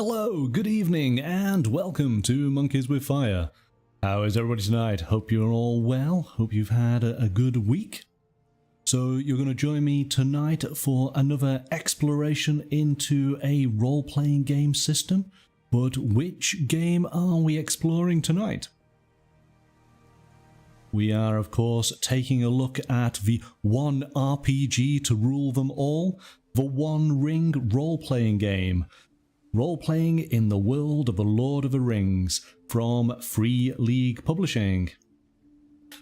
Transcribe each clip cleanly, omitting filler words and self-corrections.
Hello, good evening, and welcome to Monkeys with Fire. How is everybody tonight? Hope you're all well. Hope you've had a good week. So you're going to join me tonight for another exploration into a role-playing game system. But which game are we exploring tonight? We are, of course, taking a look at the one RPG to rule them all, the One Ring role-playing game. Role-playing in the world of The Lord of the Rings from Free League Publishing.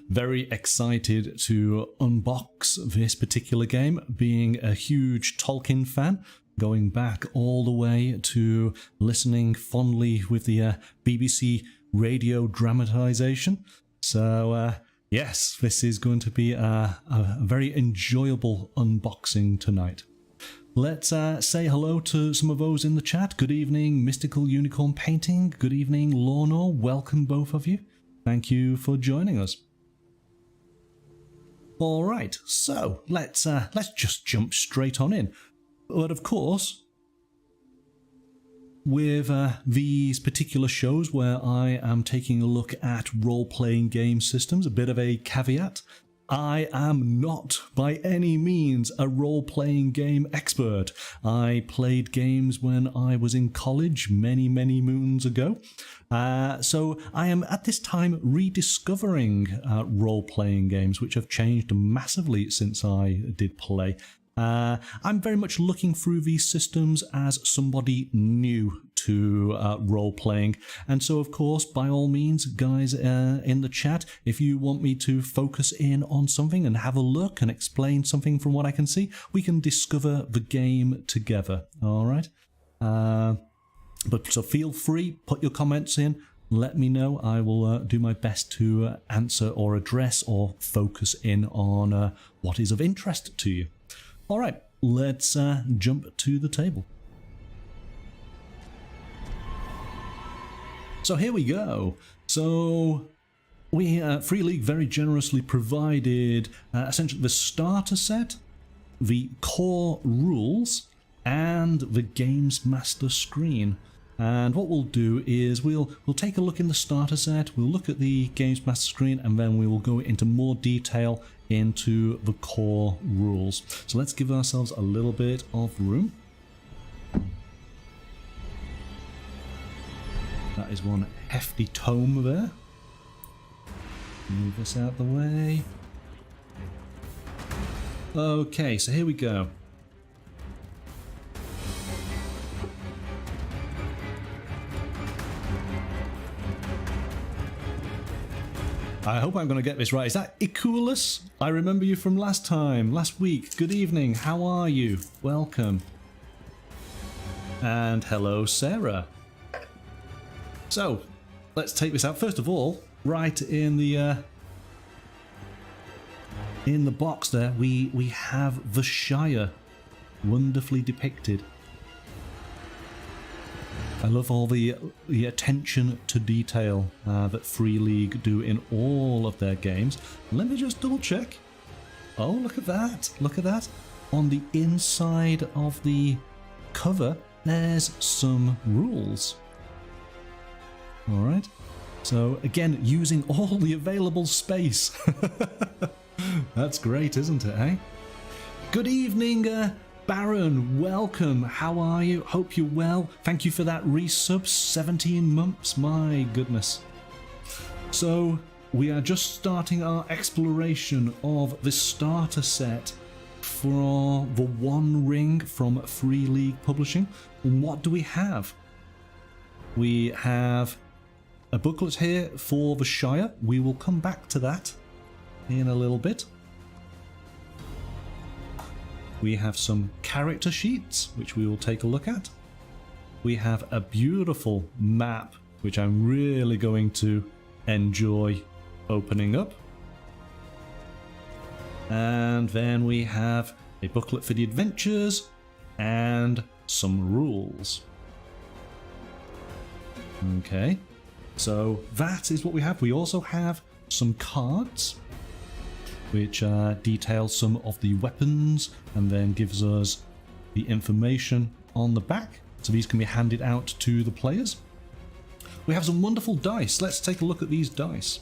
Very excited to unbox this particular game, being a huge Tolkien fan, going back all the way to listening fondly with the BBC radio dramatisation. So yes, this is going to be a very enjoyable unboxing tonight. Let's say hello to some of those in the chat. Good evening, Mystical Unicorn Painting. Good evening, Lorna. Welcome, both of you. Thank you for joining us. All right, so let's just jump straight on in. But of course, with these particular shows where I am taking a look at role-playing game systems, a bit of a caveat. I am not by any means a role-playing game expert. I played games when I was in college many moons ago. So I am at this time rediscovering role-playing games, which have changed massively since I did play. I'm very much looking through these systems as somebody new to role-playing, and so of course, by all means, guys in the chat, if you want me to focus in on something and have a look and explain something from what I can see, we can discover the game together, alright? But so feel free, put your comments in, let me know. I will do my best to answer or address or focus in on what is of interest to you. Alright, let's jump to the table. So here we go. So we Free League very generously provided essentially the starter set, the core rules, and the Games Master screen. And what we'll do is we'll take a look in the starter set, we'll look at the Games Master screen, and then we will go into more detail into the core rules. So let's give ourselves a little bit of room. That is one hefty tome there. Move this out the way. Okay, so here we go. I hope I'm going to get this right. Is that Iculus? I remember you from last week. Good evening. How are you? Welcome. And hello, Sarah. So, let's take this out. First of all, right in the box there, we have the Shire, wonderfully depicted. I love all the attention to detail that Free League do in all of their games. Let me just double check. Oh, look at that. Look at that. On the inside of the cover, there's some rules. Alright. So, again, using all the available space. That's great, isn't it, eh? Good evening, Baron, welcome. How are you? Hope you're well. Thank you for that resub. 17 months, my goodness. So, we are just starting our exploration of the starter set for the One Ring from Free League Publishing. And what do we have? We have a booklet here for the Shire. We will come back to that in a little bit. We have some character sheets, which we will take a look at. We have a beautiful map, which I'm really going to enjoy opening up. And then we have a booklet for the adventures and some rules. Okay, so that is what we have. We also have some cards, which details some of the weapons and then gives us the information on the back. so these can be handed out to the players. We have some wonderful dice. Let's take a look at these dice.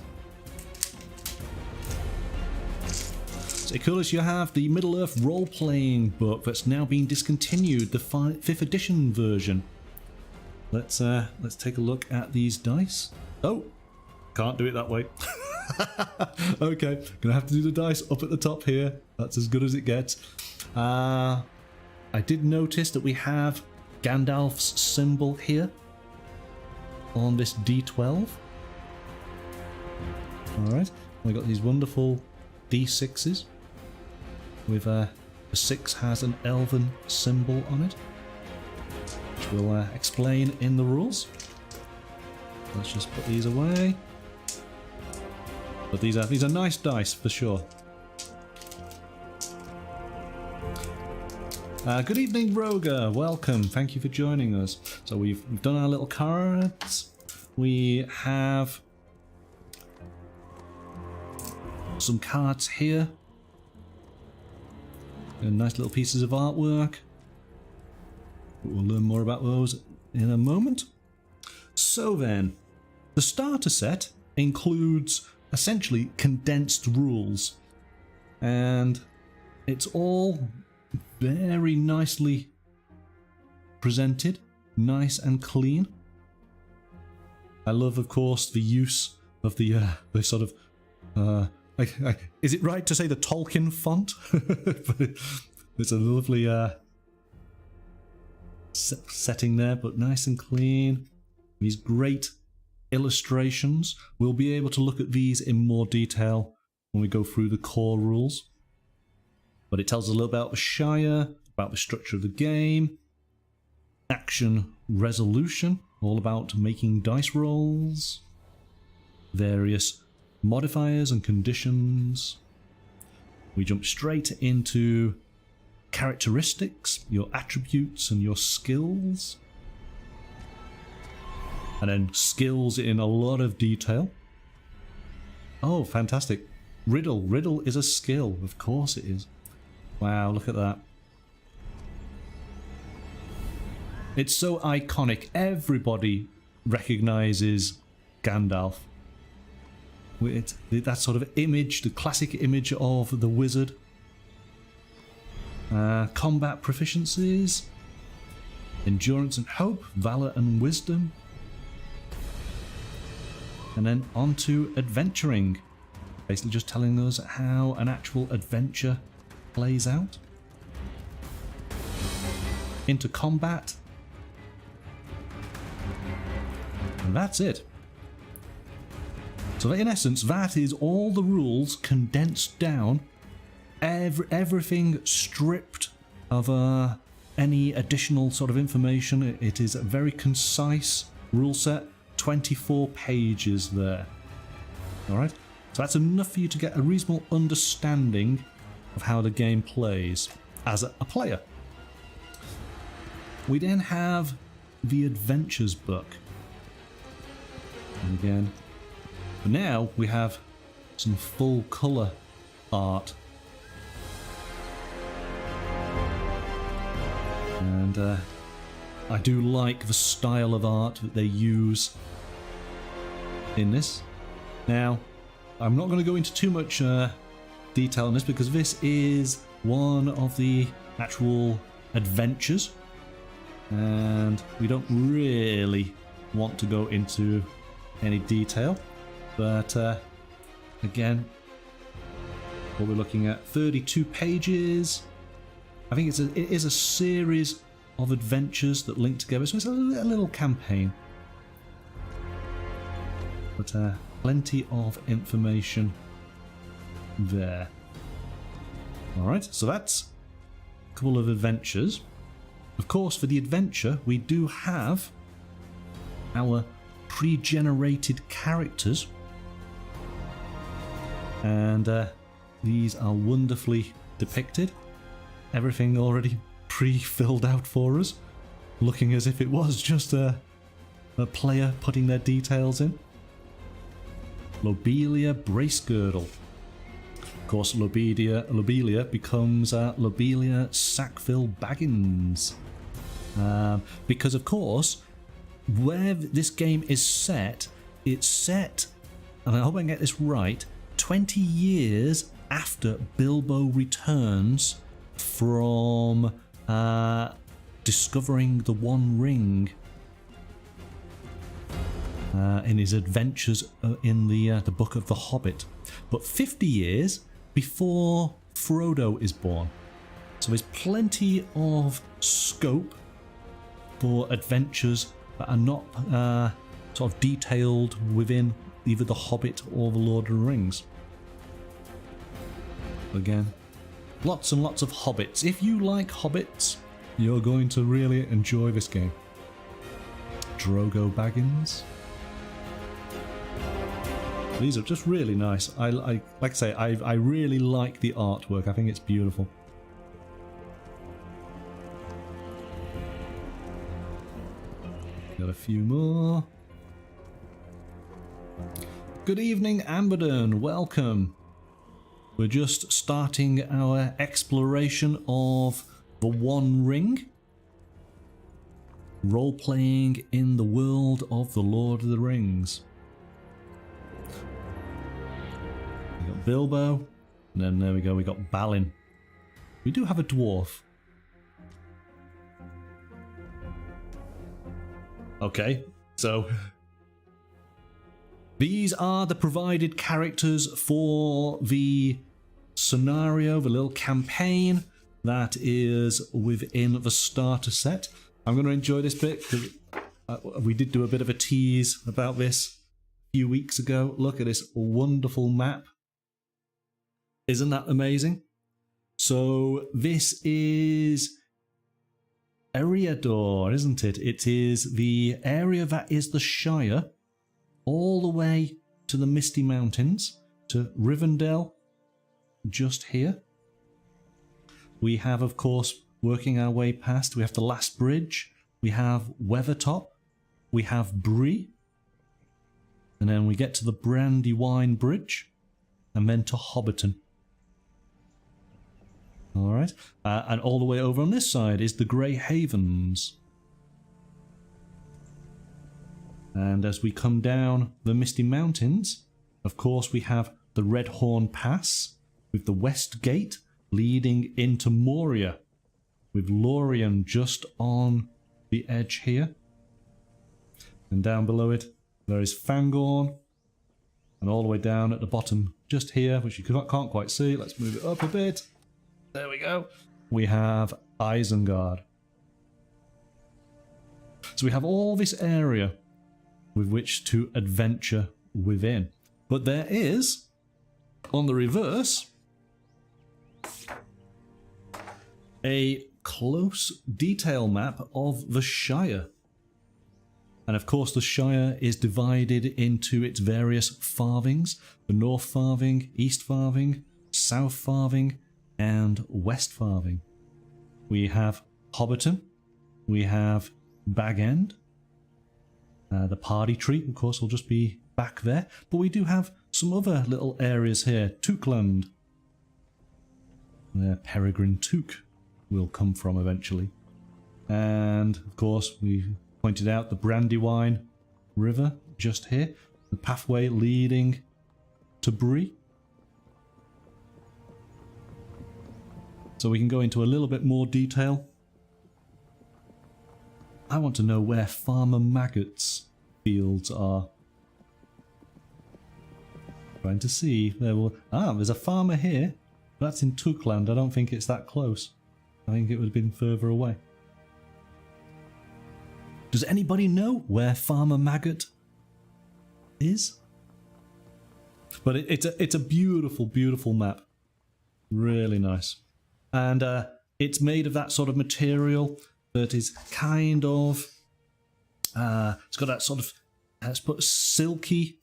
So Ikulis, you have the Middle-earth role-playing book that's now been discontinued, the 5th edition version. Let's take a look at these dice. Oh, can't do it that way. Okay, gonna have to do the dice up at the top here. That's as good as it gets. I did notice that we have Gandalf's symbol here on this D12. Alright, we got these wonderful D6s with the 6 has an elven symbol on it, which we'll explain in the rules. Let's just put these away. But these are nice dice for sure. Good evening, Roger. Welcome. Thank you for joining us. So we've done our little cards. We have some cards here. And nice little pieces of artwork. We'll learn more about those in a moment. So then, the starter set includes essentially condensed rules, and it's all very nicely presented, nice and clean. I love, of course, the use of the sort of is it right to say the Tolkien font? It's a lovely setting there, but nice and clean. These great illustrations. We'll be able to look at these in more detail when we go through the core rules. But it tells us a little about the Shire, about the structure of the game, action resolution, all about making dice rolls, various modifiers and conditions. We jump straight into characteristics, your attributes and your skills. And then skills in a lot of detail. Oh, fantastic. Riddle. Riddle is a skill. Of course it is. Wow, look at that. It's so iconic. Everybody recognizes Gandalf. With that sort of image, the classic image of the wizard. Combat proficiencies. Endurance and hope. Valor and wisdom. And then on to adventuring. Basically just telling us how an actual adventure plays out. Into combat. And that's it. So in essence, that is all the rules condensed down. Everything stripped of any additional sort of information. It is a very concise rule set. 24 pages there. Alright, so that's enough for you to get a reasonable understanding of how the game plays as a player. We then have the Adventures book. And again, for now we have some full colour art. And I do like the style of art that they use in this. Now, I'm not going to go into too much detail on this because this is one of the actual adventures and we don't really want to go into any detail, but again, what we're looking at, 32 pages. I think it is a series of adventures that link together, so it's a little campaign. But plenty of information there. Alright, so that's a couple of adventures. Of course, for the adventure, we do have our pre-generated characters. And these are wonderfully depicted. Everything already pre-filled out for us, looking as if it was just a player putting their details in. Lobelia Bracegirdle. Of course, Lobelia becomes Lobelia Sackville Baggins. Because, of course, where this game is set, it's set, and I hope I can get this right, 20 years after Bilbo returns from discovering the One Ring in his adventures in the Book of the Hobbit. But 50 years before Frodo is born. So there's plenty of scope for adventures that are not sort of detailed within either The Hobbit or The Lord of the Rings. Again, lots and lots of hobbits. If you like hobbits, you're going to really enjoy this game. Bilbo Baggins. These are just really nice. I like I say, I really like the artwork. I think it's beautiful. Got a few more. Good evening, Amberden. Welcome. We're just starting our exploration of the One Ring. Role-playing in the world of the Lord of the Rings. We got Bilbo, and then there we go, we got Balin. We do have a dwarf. Okay, so these are the provided characters for the scenario, the little campaign that is within the starter set. I'm going to enjoy this bit because we did do a bit of a tease about this a few weeks ago. Look at this wonderful map. Isn't that amazing? So this is Eriador, isn't it? It is the area that is the Shire, all the way to the Misty Mountains, to Rivendell, just here. We have, of course, working our way past, we have the Last Bridge, we have Weathertop, we have Bree, and then we get to the Brandywine Bridge, and then to Hobbiton. Alright, and all the way over on this side is the Grey Havens. And as we come down the Misty Mountains, of course we have the Redhorn Pass, with the West Gate leading into Moria, with Lorien just on the edge here. And down below it, there is Fangorn, and all the way down at the bottom, just here, which you can't quite see, let's move it up a bit. There we go. We have Isengard. So we have all this area with which to adventure within. But there is, on the reverse, a close detail map of the Shire. And of course the Shire is divided into its various farthings. The North Farthing, East Farthing, South Farthing, and West Farthing. We have Hobbiton, we have Bag End, the party tree, of course, will just be back there, but we do have some other little areas here. Tookland, where Peregrine Took will come from eventually. And, of course, we pointed out the Brandywine River just here, the pathway leading to Bree. So we can go into a little bit more detail. I want to know where Farmer Maggot's fields are. Trying to see. There's a farmer here. That's in Tookland. I don't think it's that close. I think it would have been further away. Does anybody know where Farmer Maggot is? But it's a beautiful, beautiful map. Really nice. And it's made of that sort of material that is kind of... it's got that sort of... let's put a silky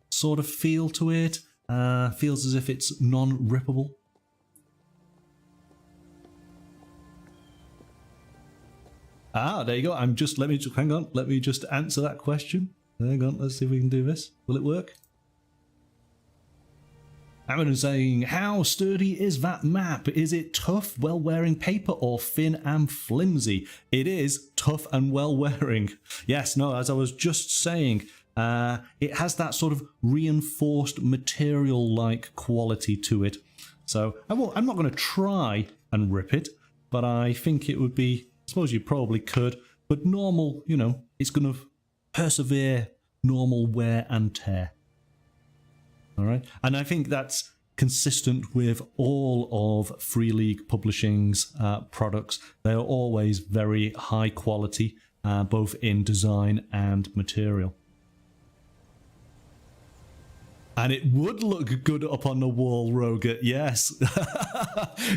sort of feel to it. Feels as if it's non-rippable. There you go. Hang on. Let me just answer that question. Hang on. Let's see if we can do this. Will it work? Amazon saying, how sturdy is that map? Is it tough, well-wearing paper, or thin and flimsy? It is tough and well-wearing. Yes, no, as I was just saying, it has that sort of reinforced material-like quality to it. So I'm not going to try and rip it, but I think it would be, I suppose you probably could, but normal, you know, it's going to persevere normal wear and tear. All right, and I think that's consistent with all of Free League Publishing's products. They are always very high quality, both in design and material. And it would look good up on the wall, Roger. Yes,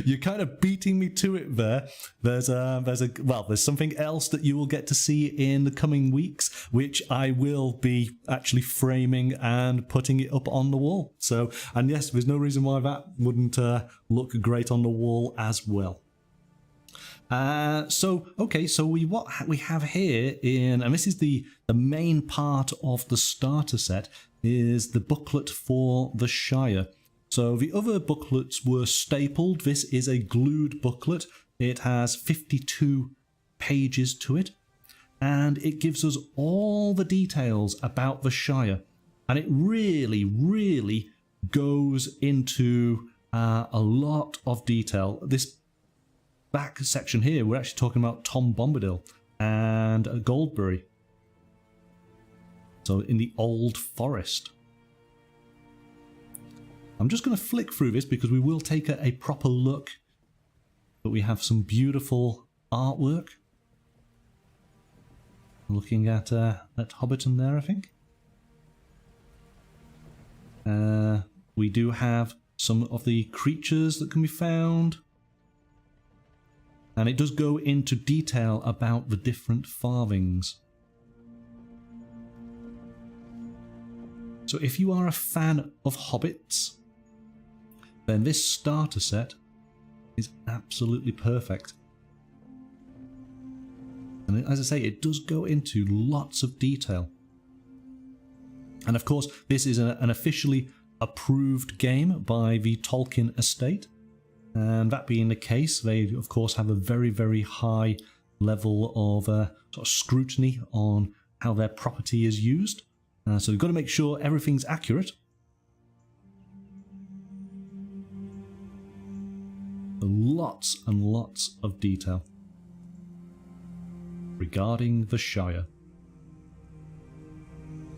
you're kind of beating me to it there. There's something else that you will get to see in the coming weeks, which I will be actually framing and putting it up on the wall. So, and yes, there's no reason why that wouldn't look great on the wall as well. So what we have here and this is the main part of the starter set, is the booklet for the Shire. So the other booklets were stapled. This is a glued booklet. It has 52 pages to it, and it gives us all the details about the Shire. And it really, really goes into a lot of detail. This back section here, we're actually talking about Tom Bombadil and Goldberry. So in the Old Forest. I'm just going to flick through this because we will take a proper look. But we have some beautiful artwork. Looking at Hobbiton there, I think. We do have some of the creatures that can be found. And it does go into detail about the different farthings. So if you are a fan of hobbits, then this starter set is absolutely perfect. And as I say, it does go into lots of detail. And of course, this is an officially approved game by the Tolkien estate. And that being the case, they of course have a very, very high level of sort of scrutiny on how their property is used. So we've got to make sure everything's accurate. Lots and lots of detail regarding the Shire.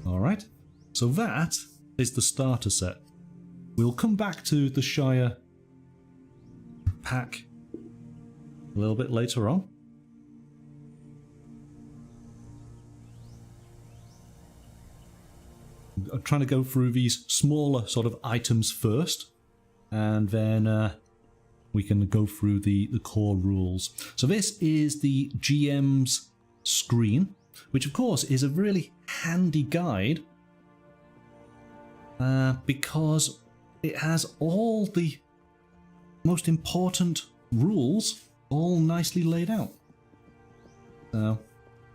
Alright, so that is the starter set. We'll come back to the Shire pack a little bit later on. I'm trying to go through these smaller sort of items first, and then we can go through the core rules. So this is the GM's screen, which of course is a really handy guide because it has all the most important rules all nicely laid out. So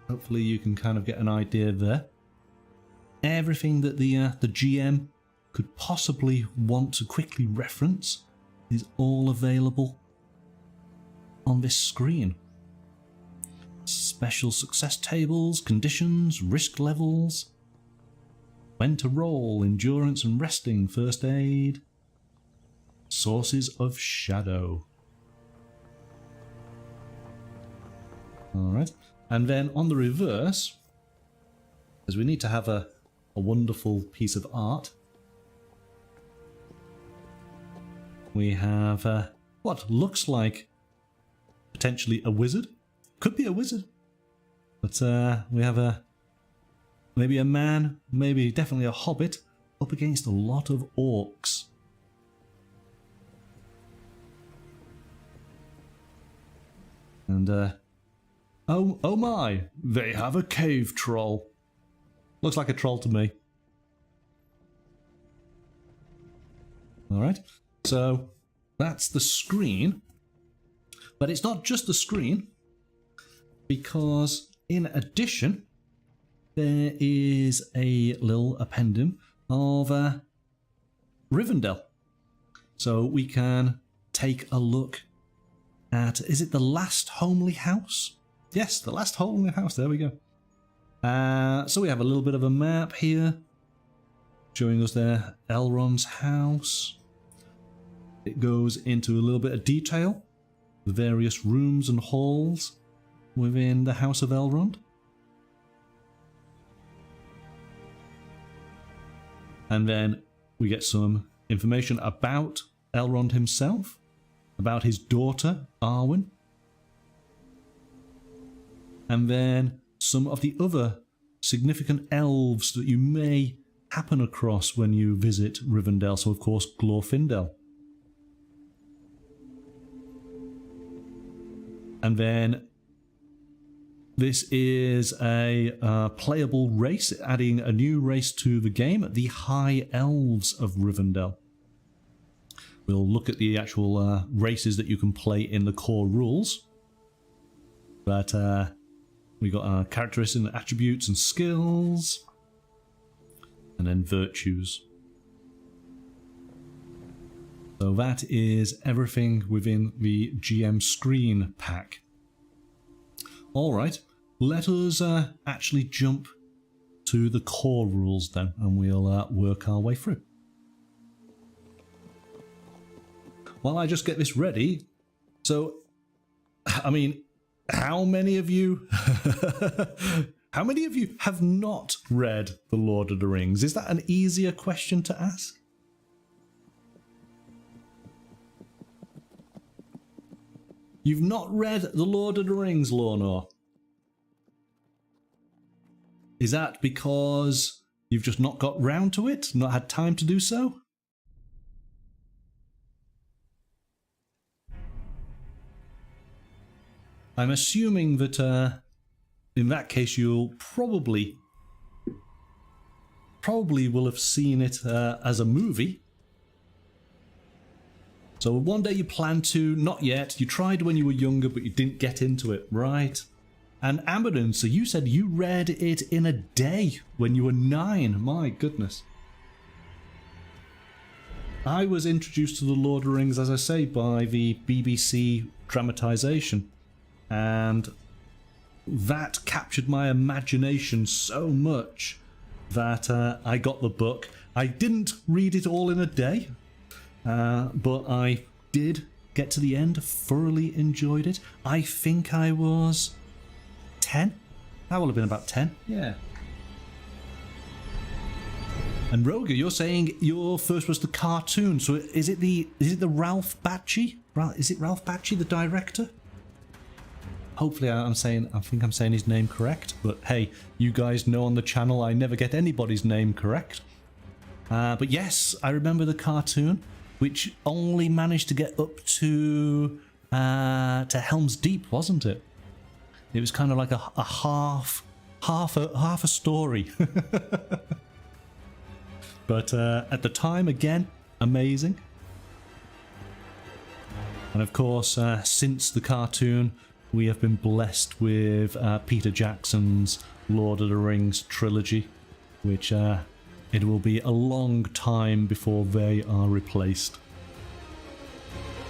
hopefully you can kind of get an idea there. Everything that the GM could possibly want to quickly reference is all available on this screen. Special success tables, conditions, risk levels, when to roll, endurance and resting, first aid, sources of shadow. Alright, and then on the reverse, as we need to have a wonderful piece of art, we have what looks like potentially a wizard. Could be a wizard. But we have maybe a man, maybe definitely a hobbit, up against a lot of orcs. And oh my, they have a cave troll. Looks like a troll to me. Alright, so that's the screen. But it's not just the screen, because in addition, there is a little appendum of Rivendell. So we can take a look at, is it the last homely house? Yes, the last homely house, there we go. So we have a little bit of a map here, showing us there Elrond's house. It goes into a little bit of detail, the various rooms and halls within the House of Elrond. And then we get some information about Elrond himself, about his daughter, Arwen. And then some of the other significant elves that you may happen across when you visit Rivendell. So, of course, Glorfindel. And then this is a playable race, adding a new race to the game, the High Elves of Rivendell. We'll look at the actual races that you can play in the core rules. But we got characteristics and attributes and skills. And then virtues. So that is everything within the GM screen pack. Alright, let us actually jump to the core rules then, and we'll work our way through. While I just get this ready, so, I mean, how many of you have not read The Lord of the Rings? Is that an easier question to ask? You've not read The Lord of the Rings, Lornor? Is that because you've just not got round to it? Not had time to do so? I'm assuming that in that case you'll probably will have seen it as a movie. So one day you plan to, not yet, you tried when you were younger but you didn't get into it, right? And Amadon, so you said you read it in a day when you were 9, my goodness. I was introduced to The Lord of the Rings, as I say, by the BBC dramatisation, and that captured my imagination so much that I got the book. I didn't read it all in a day. But I did get to the end, thoroughly enjoyed it. I think I was 10. I will have been about 10, yeah. And Roger, you're saying your first was the cartoon, so is it the Ralph Bakshi? Is it Ralph Bakshi, the director? Hopefully I think I'm saying his name correct, but hey, you guys know on the channel I never get anybody's name correct. But yes, I remember the cartoon, which only managed to get up to Helm's Deep, wasn't it? It was kind of like a half a story. But at the time, again, amazing. And of course, since the cartoon, we have been blessed with Peter Jackson's Lord of the Rings trilogy, which it will be a long time before they are replaced.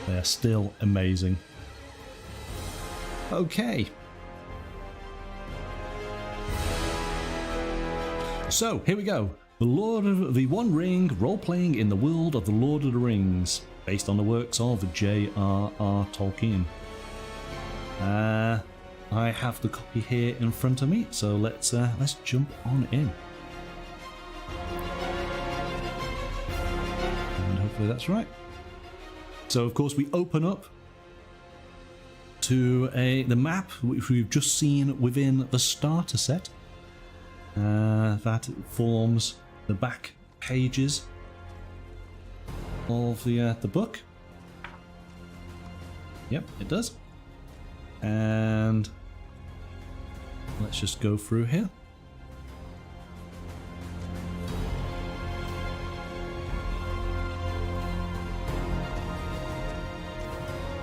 They are still amazing. Okay. So, here we go. The One Ring, role-playing in the world of The Lord of the Rings, based on the works of J.R.R. Tolkien. I have the copy here in front of me, so let's jump on in. And hopefully that's right. So of course we open up to the map which we've just seen within the starter set. That forms the back pages of the book. Yep, it does. And let's just go through here.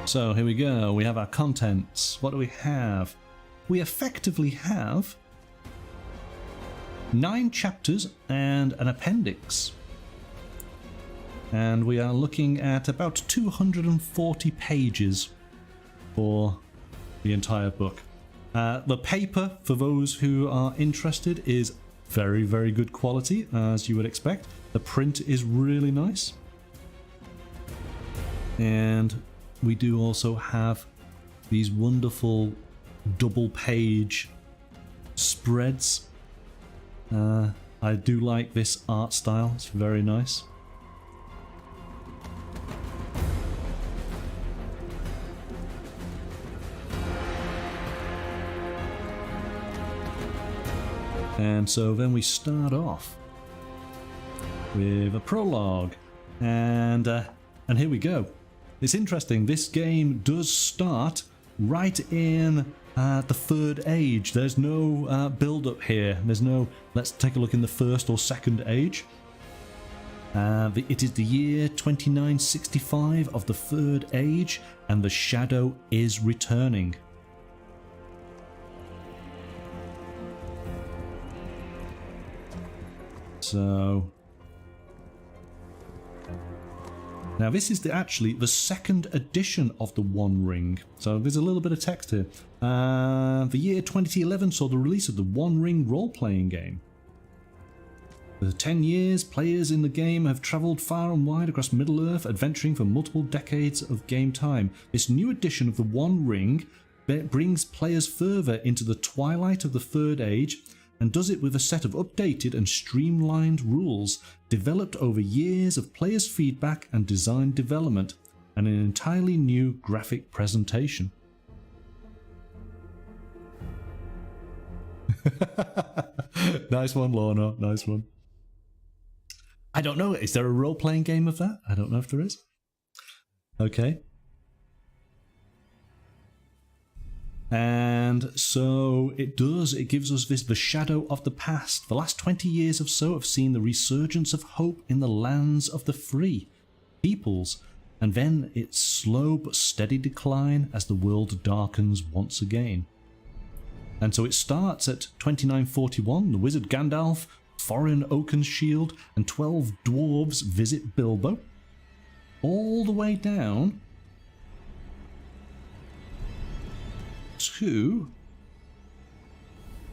So here we go, we have our contents. What do we have? We effectively have 9 chapters and an appendix. And we are looking at about 240 pages for the entire book. The paper, for those who are interested, is very, very good quality, as you would expect. The print is really nice. And we do also have these wonderful double page spreads. I do like this art style, it's very nice. And so then we start off with a prologue, and here we go. It's interesting, this game does start right in the Third Age. There's no build-up here. There's no, let's take a look in the First or Second Age. It is the year 2965 of the Third Age, and the shadow is returning. So now this is actually the second edition of the One Ring. So there's a little bit of text here. The year 2011 saw the release of the One Ring role-playing game. For 10 years, players in the game have travelled far and wide across Middle-earth, adventuring for multiple decades of game time. This new edition of the One Ring brings players further into the twilight of the Third Age, and does it with a set of updated and streamlined rules developed over years of players' feedback and design development, and an entirely new graphic presentation. Nice one, Lorna. Nice one. I don't know. Is there a role-playing game of that? I don't know if there is. Okay. And so it gives us the shadow of the past. The last 20 years or so have seen the resurgence of hope in the lands of the free peoples, and then its slow but steady decline as the world darkens once again. And so it starts at 2941, the wizard Gandalf, Thorin Oakenshield, and 12 dwarves visit Bilbo, all the way down to,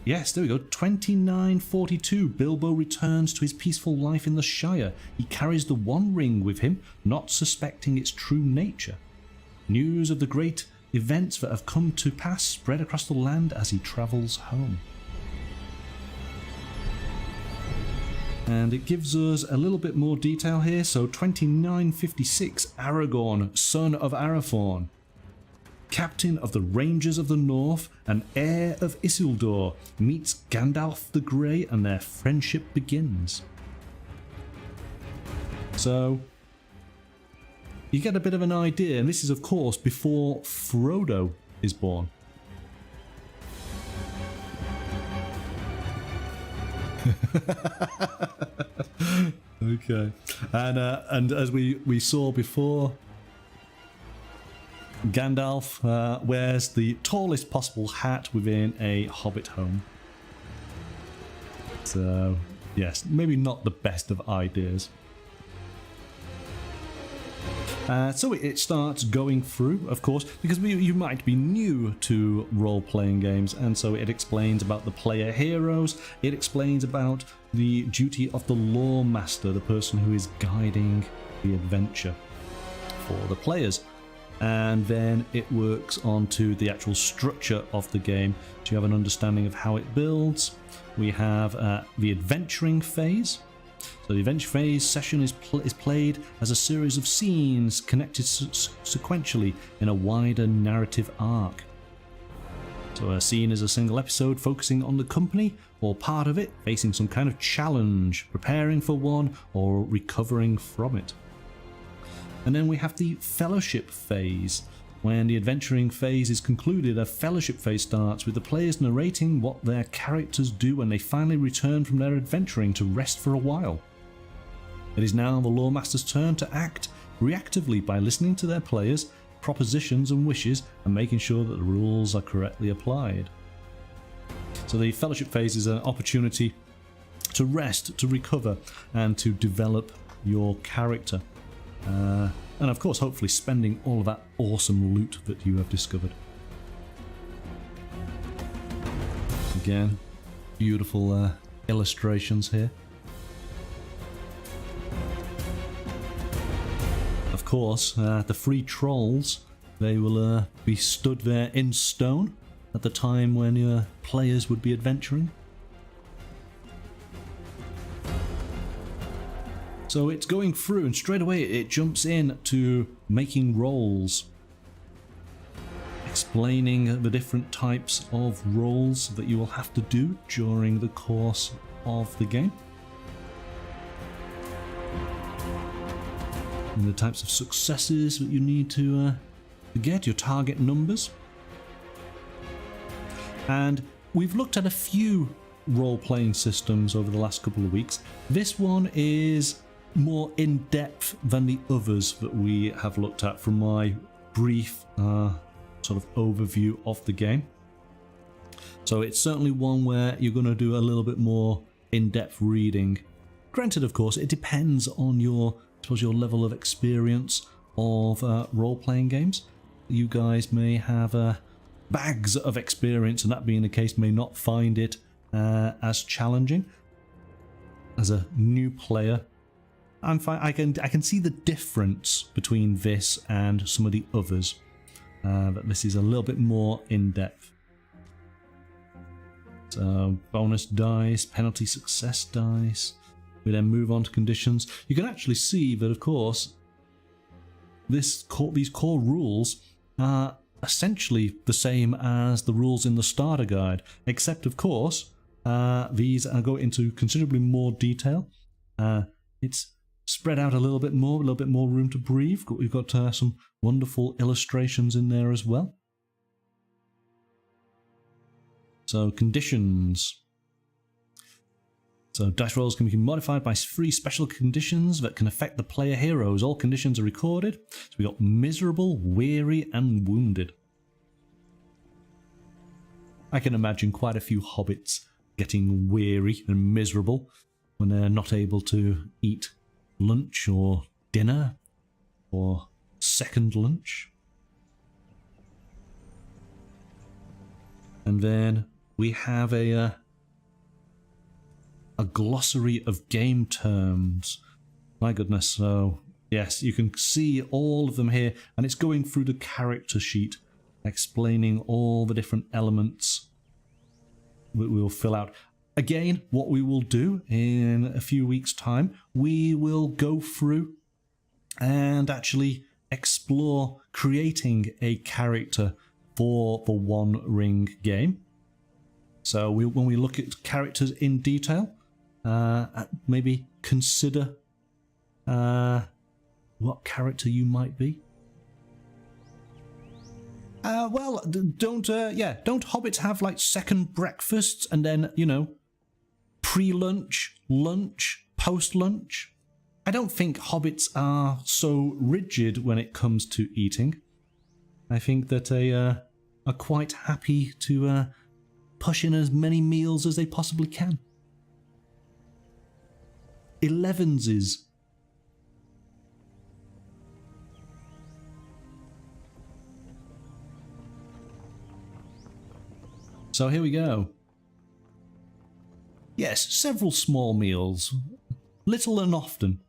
yes, there we go, 2942. Bilbo returns to his peaceful life in the Shire. He carries the One Ring with him, not suspecting its true nature. News of the great events that have come to pass spread across the land as he travels home. And it gives us a little bit more detail here. So 2956, Aragorn, son of Arathorn, captain of the Rangers of the North and heir of Isildur, meets Gandalf the Grey, and their friendship begins. So you get a bit of an idea, and this is of course before Frodo is born. Okay, and as we saw before, Gandalf wears the tallest possible hat within a Hobbit home. So, yes, maybe not the best of ideas. So it starts going through, of course, because you might be new to role-playing games, and so it explains about the player heroes, it explains about the duty of the lore master, the person who is guiding the adventure for the players. And then it works on to the actual structure of the game, so you have an understanding of how it builds. We have the adventuring phase. So the adventure phase session is played as a series of scenes connected sequentially in a wider narrative arc. So a scene is a single episode focusing on the company or part of it, facing some kind of challenge, preparing for one, or recovering from it. And then we have the fellowship phase. When the adventuring phase is concluded, a fellowship phase starts with the players narrating what their characters do when they finally return from their adventuring to rest for a while. It is now the lore master's turn to act reactively by listening to their players' propositions and wishes and making sure that the rules are correctly applied. So the fellowship phase is an opportunity to rest, to recover, and to develop your character. And of course, hopefully spending all of that awesome loot that you have discovered. Again, beautiful illustrations here. Of course, the free trolls, they will be stood there in stone at the time when your players would be adventuring. So it's going through, and straight away it jumps in to making rolls, explaining the different types of rolls that you will have to do during the course of the game, and the types of successes that you need to get, your target numbers. And we've looked at a few role-playing systems over the last couple of weeks. This one is more in-depth than the others that we have looked at from my brief sort of overview of the game. So it's certainly one where you're going to do a little bit more in-depth reading. Granted, of course, it depends on your level of experience of role-playing games. You guys may have bags of experience, and that being the case, may not find it as challenging. As a new player, I'm fine. I can see the difference between this and some of the others. But this is a little bit more in depth. So bonus dice, penalty success dice. We then move on to conditions. You can actually see that, of course, these core rules are essentially the same as the rules in the starter guide, except, of course, these go into considerably more detail. It's spread out a little bit more room to breathe. We've got some wonderful illustrations in there as well. So conditions. So dice rolls can be modified by 3 special conditions that can affect the player heroes. All conditions are recorded. So we got miserable, weary, and wounded. I can imagine quite a few hobbits getting weary and miserable when they're not able to eat lunch or dinner or second lunch. And then we have a glossary of game terms. My goodness, so yes, you can see all of them here, and it's going through the character sheet, explaining all the different elements that we will fill out. Again, what we will do in a few weeks' time, we will go through and actually explore creating a character for the One Ring game. So when we look at characters in detail, maybe consider what character you might be. Well, don't hobbits have like second breakfasts and then, you know, pre-lunch, lunch, post-lunch? I don't think hobbits are so rigid when it comes to eating. I think that they are quite happy to push in as many meals as they possibly can. 11s. So here we go. Yes, several small meals, little and often.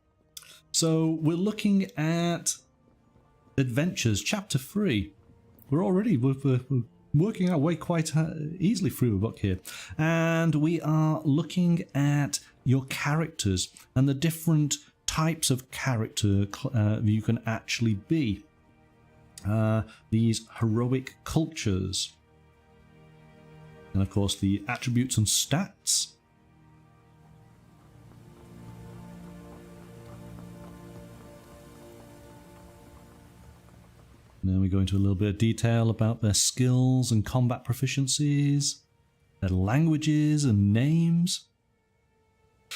So we're looking at Adventures, Chapter 3. We're working our way quite easily through the book here. And we are looking at your characters and the different types of character you can actually be. These heroic cultures. And of course the attributes and stats. And then we go into a little bit of detail about their skills and combat proficiencies, their languages and names.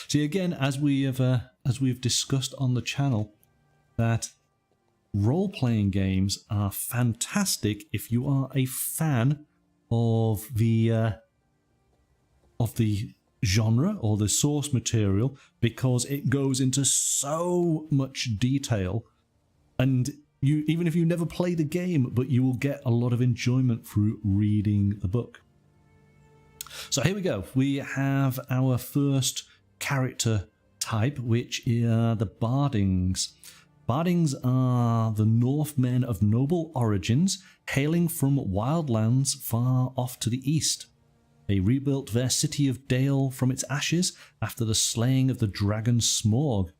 See, again, as we've discussed on the channel, that role-playing games are fantastic if you are a fan of the genre or the source material, because it goes into so much detail And even if you never play the game, but you will get a lot of enjoyment through reading the book. So here we go. We have our first character type, which are the Bardings. Bardings are the Northmen of noble origins, hailing from wild lands far off to the east. They rebuilt their city of Dale from its ashes after the slaying of the dragon Smorg,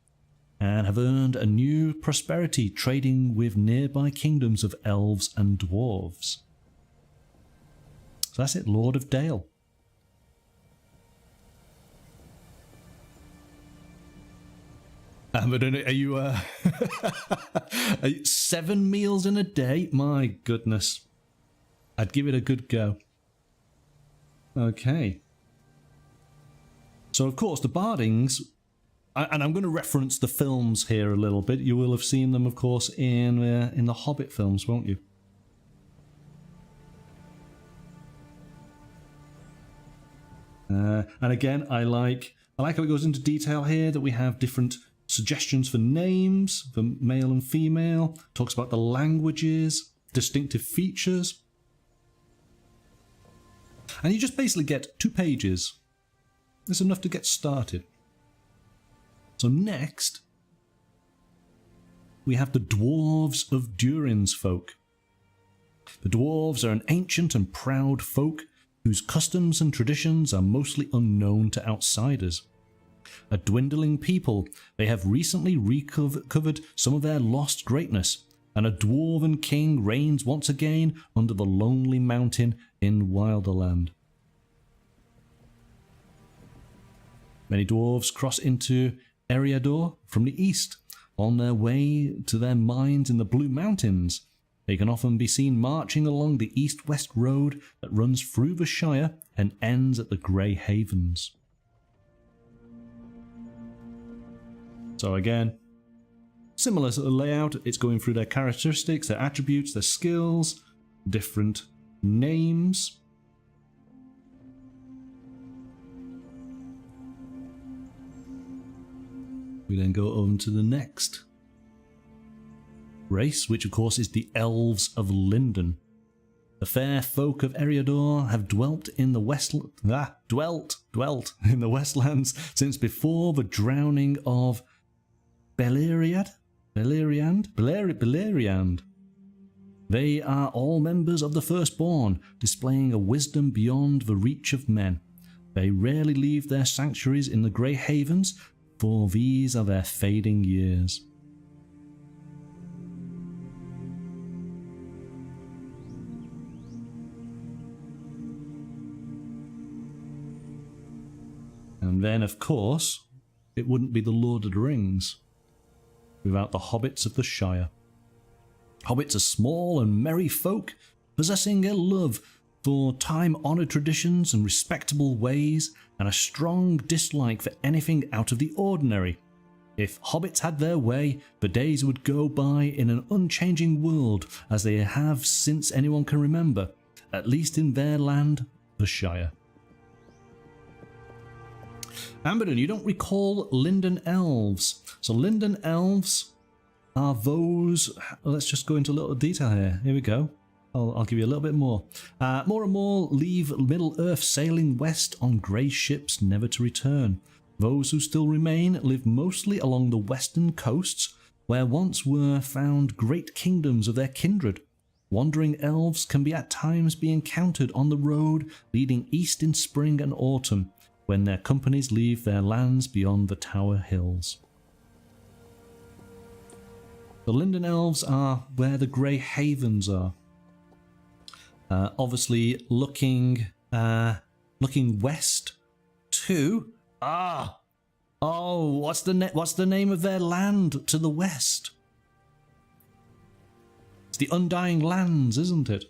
and have earned a new prosperity trading with nearby kingdoms of elves and dwarves. So that's it, Lord of Dale. But are you, are you 7 meals in a day? My goodness. I'd give it a good go. Okay. So, of course, the Bardings, and I'm going to reference the films here a little bit. You will have seen them, of course, in the Hobbit films, won't you? And again, I like how it goes into detail here, that we have different suggestions for names, for male and female. Talks about the languages, distinctive features. And you just basically get 2 pages. That's enough to get started. So next, we have the Dwarves of Durin's folk. The Dwarves are an ancient and proud folk whose customs and traditions are mostly unknown to outsiders. A dwindling people, they have recently recovered some of their lost greatness, and a dwarven king reigns once again under the lonely mountain in Wilderland. Many dwarves cross into Eriador from the east, on their way to their mines in the Blue Mountains. They can often be seen marching along the east-west road that runs through the Shire and ends at the Grey Havens. So again, similar sort of layout. It's going through their characteristics, their attributes, their skills, different names. We then go on to the next race, which of course is the Elves of Lindon. The fair folk of Eriador have dwelt in the Westlands since before the drowning of Beleriand. They are all members of the Firstborn, displaying a wisdom beyond the reach of men. They rarely leave their sanctuaries in the Grey Havens, for these are their fading years. And then, of course, it wouldn't be the Lord of the Rings without the Hobbits of the Shire. Hobbits are small and merry folk, possessing a love for time-honoured traditions and respectable ways, and a strong dislike for anything out of the ordinary. If hobbits had their way, the days would go by in an unchanging world, as they have since anyone can remember, at least in their land, the Shire. Amberden, you don't recall Lindon Elves. So Lindon Elves are those... Let's just go into a little detail here. Here we go. I'll give you a little bit more. More and more leave Middle-earth sailing west on grey ships never to return. Those who still remain live mostly along the western coasts, where once were found great kingdoms of their kindred. Wandering elves can at times be encountered on the road leading east in spring and autumn, when their companies leave their lands beyond the Tower Hills. The Lindon Elves are where the Grey Havens are. Obviously looking west to what's the name of their land to the west? It's the Undying Lands, isn't it?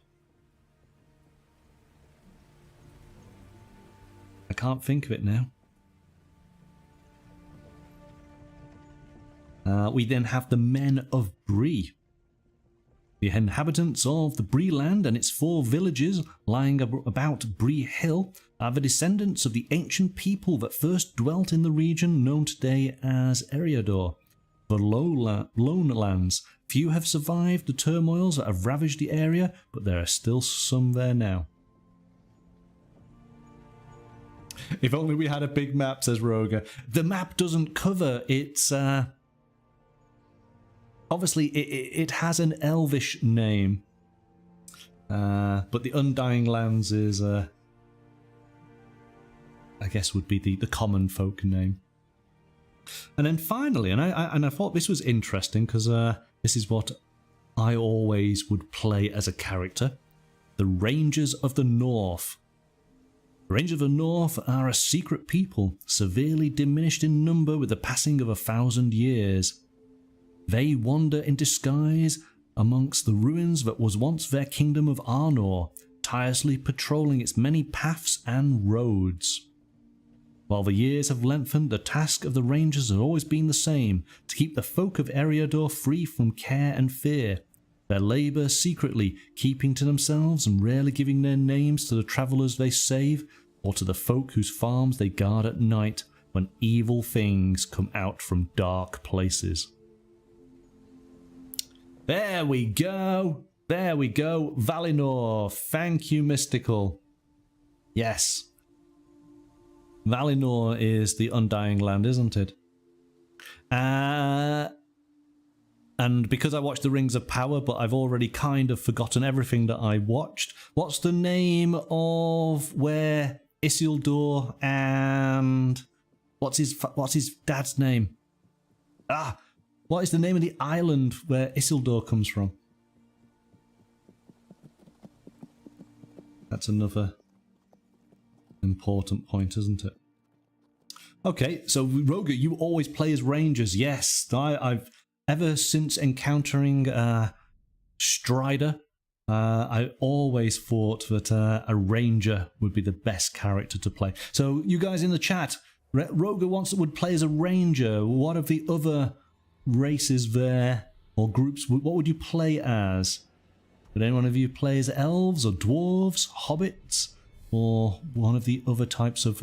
I can't think of it now. We then have the Men of Bree. The inhabitants of the Bree land and its 4 villages lying about Bree Hill are the descendants of the ancient people that first dwelt in the region known today as Eriador. the lone lands. Few have survived the turmoils that have ravaged the area, but there are still some there now. If only we had a big map, says Roger. The map doesn't cover its... obviously, it has an elvish name. But the Undying Lands is... I guess would be the common folk name. And then finally, and I thought this was interesting because this is what I always would play as a character. The Rangers of the North. The Rangers of the North are a secret people, severely diminished in number with the passing of 1,000 years. They wander in disguise amongst the ruins that was once their kingdom of Arnor, tirelessly patrolling its many paths and roads. While the years have lengthened, the task of the Rangers has always been the same, to keep the folk of Eriador free from care and fear. Their labour secretly keeping to themselves and rarely giving their names to the travellers they save, or to the folk whose farms they guard at night when evil things come out from dark places. There we go! There we go! Valinor! Thank you, Mystical. Yes. Valinor is the Undying Land, isn't it? And because I watched The Rings of Power, but I've already kind of forgotten everything that I watched. What's the name of where Isildur and what's his dad's name? What is the name of the island where Isildur comes from? That's another important point, isn't it? Okay, so Roger, you always play as Rangers. Yes, I've ever since encountering Strider, I always thought that a Ranger would be the best character to play. So you guys in the chat, Roger would play as a Ranger. What of the other races there or groups? What would you play as? Would anyone of you play as elves or dwarves, hobbits, or one of the other types of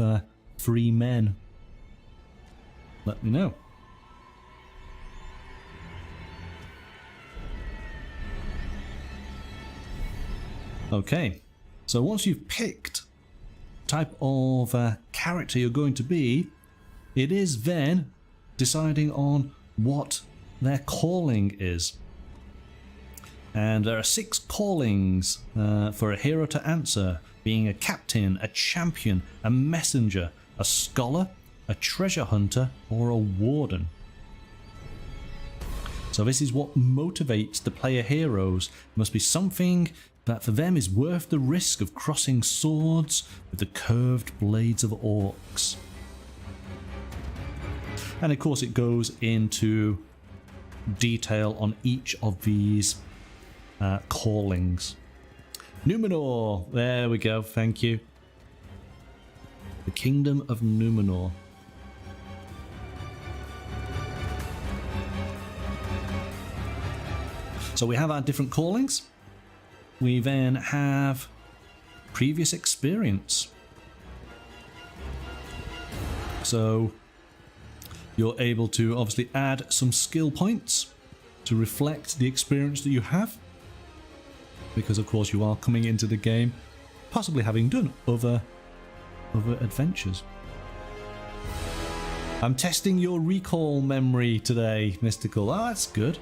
free men? Let me know. Okay, so once you've picked type of character you're going to be, it is then deciding on what their calling is. And there are 6 callings for a hero to answer, being a captain, a champion, a messenger, a scholar, a treasure hunter, or a warden. So this is what motivates the player heroes. It must be something that for them is worth the risk of crossing swords with the curved blades of orcs. And of course it goes into detail on each of these callings. Numenor, there we go, thank you. The Kingdom of Numenor. So we have our different callings. We then have previous experience. So you're able to obviously add some skill points to reflect the experience that you have. Because of course you are coming into the game possibly having done other adventures. I'm testing your recall memory today, Mystical. Oh, that's good.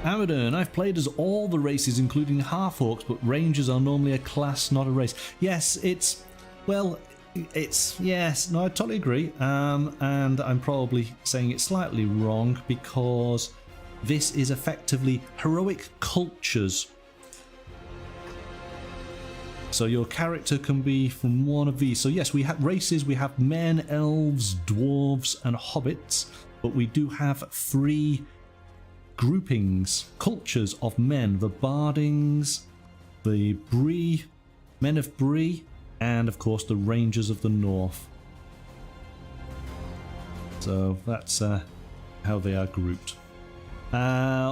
Amadern, I've played as all the races including half-orcs, but rangers are normally a class, not a race. Yes, yes, no, I totally agree. And I'm probably saying it slightly wrong because this is effectively heroic cultures. So your character can be from one of these. So yes, we have races, we have men, elves, dwarves, and hobbits, but we do have 3 groupings, cultures of men: the Bardings, the Bree, men of Bree, and of course the Rangers of the North. So that's how they are grouped.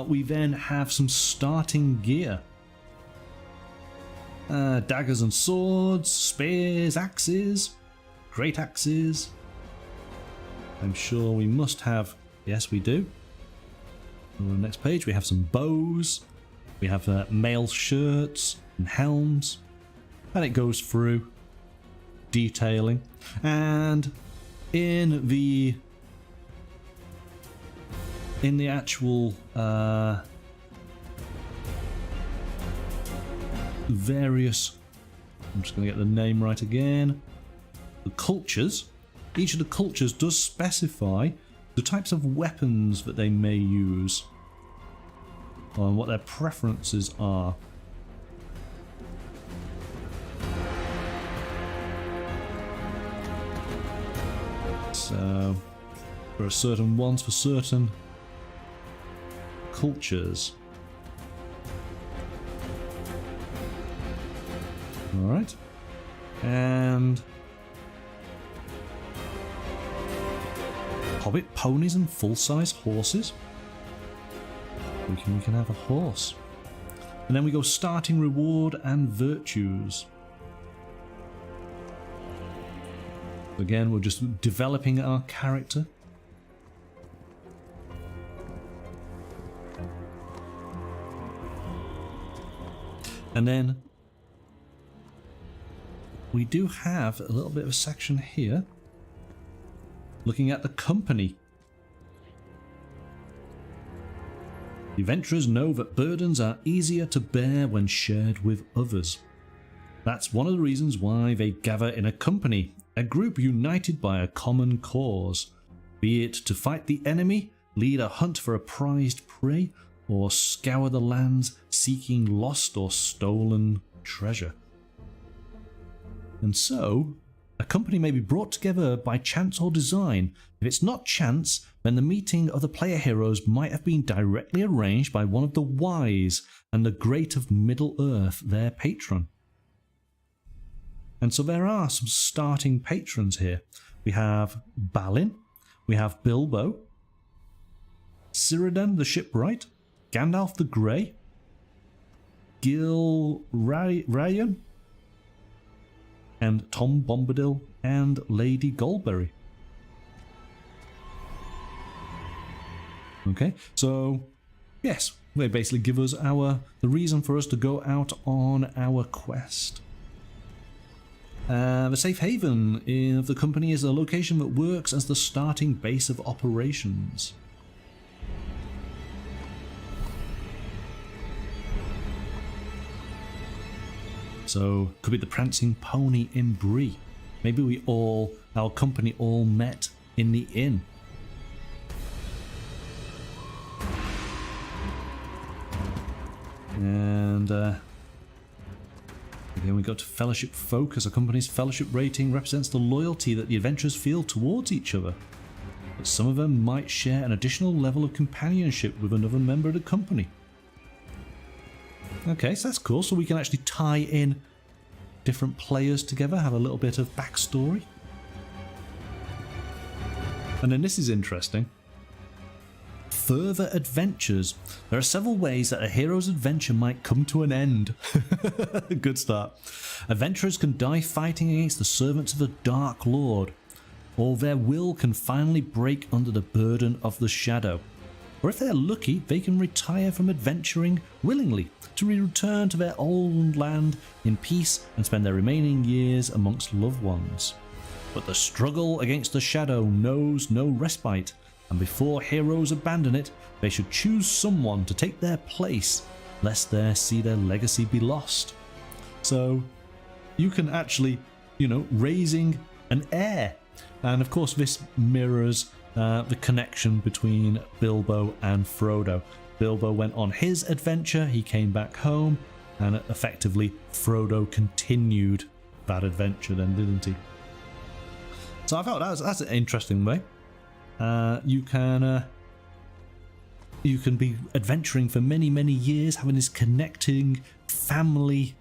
We then have some starting gear. Daggers and swords, spears, axes, great axes. I'm sure we must have Yes, we do. On the next page, we have some bows. We have mail shirts and helms. And it goes through detailing. And in the actual various, I'm just going to get the name right again, the cultures, each of the cultures does specify the types of weapons that they may use and what their preferences are. So there are certain ones for certain cultures. Alright. And Hobbit ponies and full-size horses. We can have a horse. And then we go starting reward and virtues. Again, we're just developing our character. And then we do have a little bit of a section here looking at the company. The adventurers know that burdens are easier to bear when shared with others. That's one of the reasons why they gather in a company, a group united by a common cause, be it to fight the enemy, lead a hunt for a prized prey, or scour the lands seeking lost or stolen treasure. And so, a company may be brought together by chance or design. If it's not chance, then the meeting of the player heroes might have been directly arranged by one of the wise and the great of Middle-earth, their patron. And so there are some starting patrons here. We have Balin, we have Bilbo, Círdan the Shipwright, Gandalf the Grey, Gil-Rayan, and Tom Bombadil and Lady Goldberry. Okay, so yes, they basically give us the reason for us to go out on our quest. The safe haven of the company is a location that works as the starting base of operations. So, could be the prancing pony in Bree. Maybe our company all met in the inn. And then we go to Fellowship Focus. A company's Fellowship rating represents the loyalty that the adventurers feel towards each other. But some of them might share an additional level of companionship with another member of the company. Okay, so that's cool. So we can actually tie in different players together, have a little bit of backstory. And then this is interesting. Further adventures. There are several ways that a hero's adventure might come to an end. Good start. Adventurers can die fighting against the servants of the Dark Lord, or their will can finally break under the burden of the shadow. Or if they're lucky, they can retire from adventuring willingly to return to their old land in peace and spend their remaining years amongst loved ones. But the struggle against the shadow knows no respite, and before heroes abandon it, they should choose someone to take their place, lest they see their legacy be lost. So you can actually, raising an heir. And of course this mirrors the connection between Bilbo and Frodo. Bilbo went on his adventure, he came back home, and effectively Frodo continued that adventure then, didn't he? So I thought that's an interesting way. You can be adventuring for many, many years, having this connecting family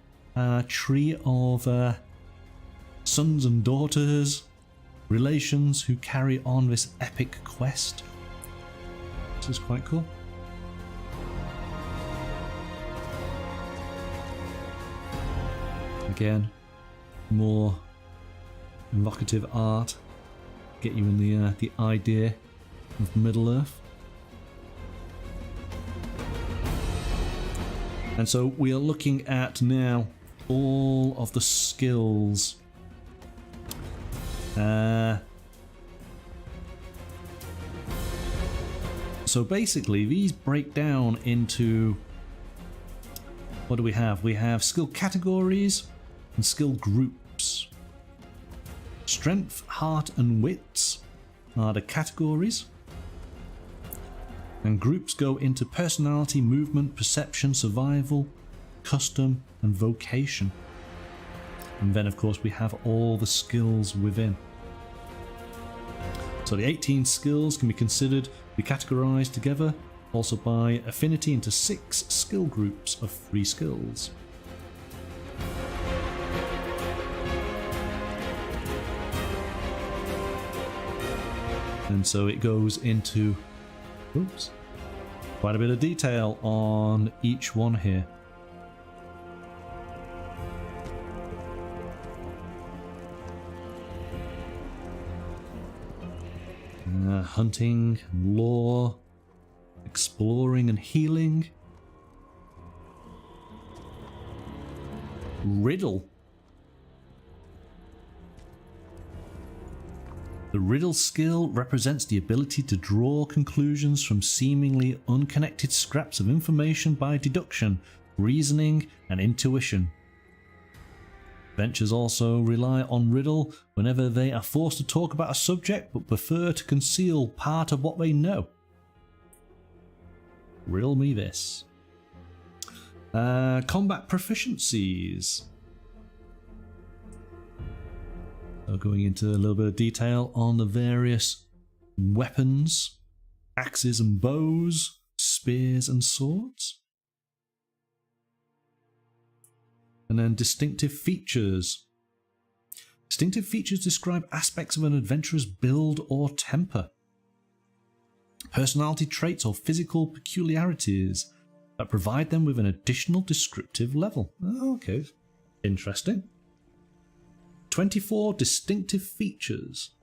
tree of sons and daughters, relations who carry on this epic quest. This is quite cool. Again, more evocative art, get you in the idea of Middle-earth. And so we are looking at now all of the skills. So basically these break down into, what do we have? We have skill categories and skill groups. Strength, heart and wits are the categories. And groups go into personality, movement, perception, survival, custom and vocation. And then of course we have all the skills within. So the 18 skills can be considered, be categorized together, also by affinity into 6 skill groups of 3 skills. And so it goes into, oops, quite a bit of detail on each one here. Hunting, lore, exploring and healing. Riddle. The riddle skill represents the ability to draw conclusions from seemingly unconnected scraps of information by deduction, reasoning, and intuition. Adventurers also rely on riddle whenever they are forced to talk about a subject but prefer to conceal part of what they know. Riddle me this. Combat proficiencies. So going into a little bit of detail on the various weapons, axes and bows, spears and swords. And then distinctive features. Distinctive features describe aspects of an adventurer's build or temper. Personality traits or physical peculiarities that provide them with an additional descriptive level. Oh, okay, interesting. 24 distinctive features.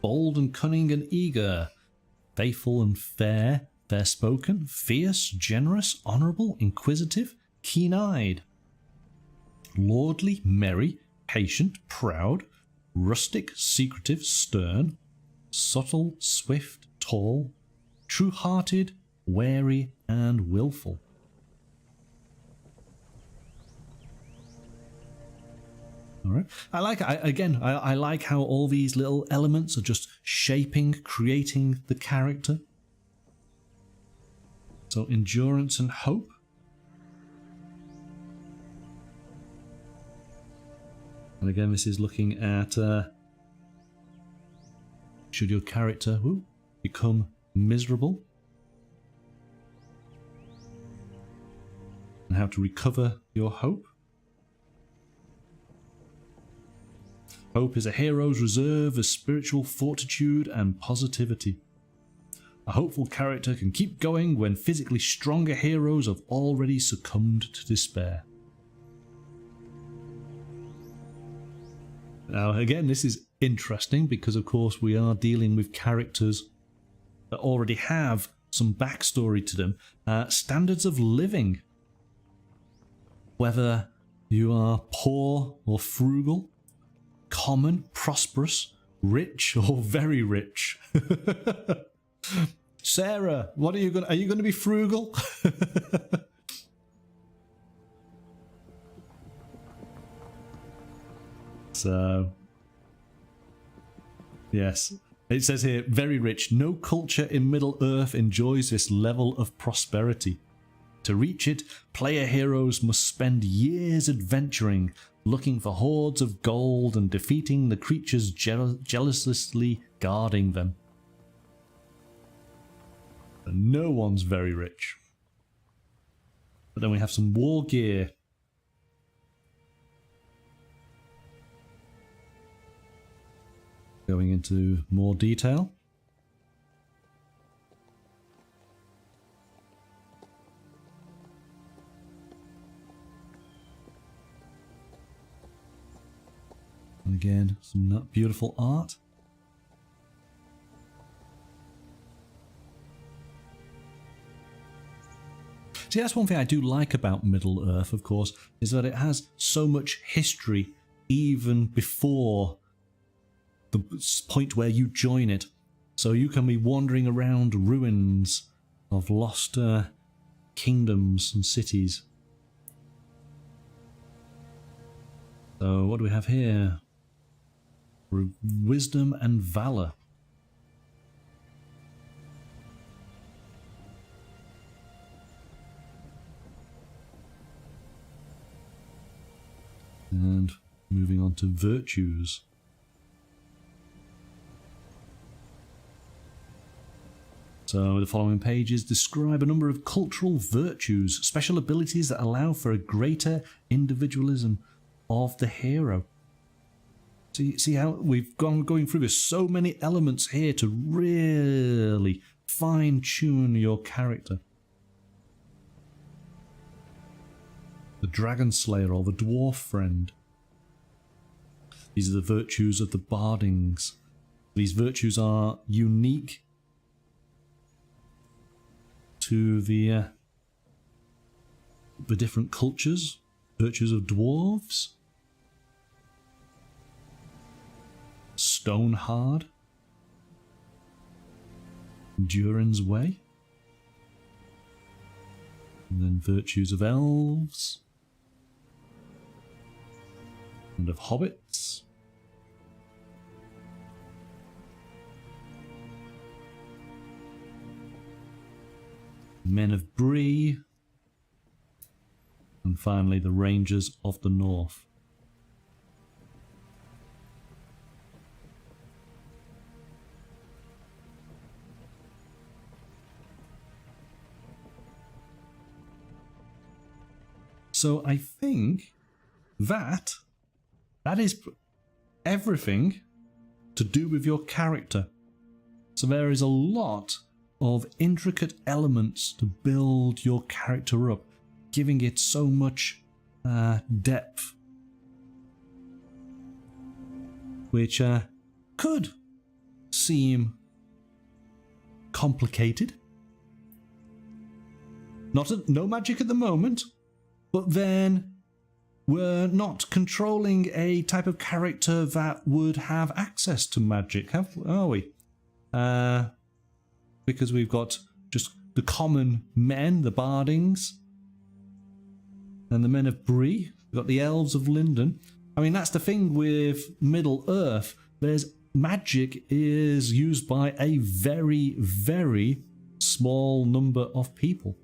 Bold and cunning and eager. Faithful and fair. Fair-spoken, fierce, generous, honourable, inquisitive, keen-eyed. Lordly, merry, patient, proud, rustic, secretive, stern, subtle, swift, tall, true-hearted, wary, and willful. All right. I like how all these little elements are just shaping, creating the character. So endurance and hope. And again, this is looking at should your character become miserable, and how to recover your hope. Hope is a hero's reserve of spiritual fortitude and positivity. A hopeful character can keep going when physically stronger heroes have already succumbed to despair. Now again, this is interesting because of course we are dealing with characters that already have some backstory to them. Standards of living. Whether you are poor or frugal, common, prosperous, rich or very rich. Sarah, what are you going to be frugal? So yes, it says here, very rich. No culture in Middle-earth enjoys this level of prosperity. To reach it, player heroes must spend years adventuring, looking for hordes of gold and defeating the creatures jealously guarding them. And no one's very rich. But then we have some war gear. Going into more detail. And again, some beautiful art. See, that's one thing I do like about Middle-earth, of course, is that it has so much history even before the point where you join it. So you can be wandering around ruins of lost kingdoms and cities. So what do we have here? Wisdom and valor. And moving on to virtues. So the following pages describe a number of cultural virtues, special abilities that allow for a greater individualism of the hero. See how we've going through this, so many elements here to really fine-tune your character. The Dragon Slayer or the Dwarf Friend. These are the virtues of the Bardings. These virtues are unique to the different cultures. Virtues of dwarves. Stone Hard. Durin's Way. And then virtues of elves. And of hobbits. Men of Bree. And finally the Rangers of the North. So I think that is everything to do with your character. So there is a lot of intricate elements to build your character up, giving it so much depth, which could seem complicated. No magic at the moment, but then we're not controlling a type of character that would have access to magic, are we? Because we've got just the common men, the Bardings, and the men of Bree. We've got the elves of Linden. I mean, that's the thing with Middle-earth. There's magic is used by a very, very small number of people.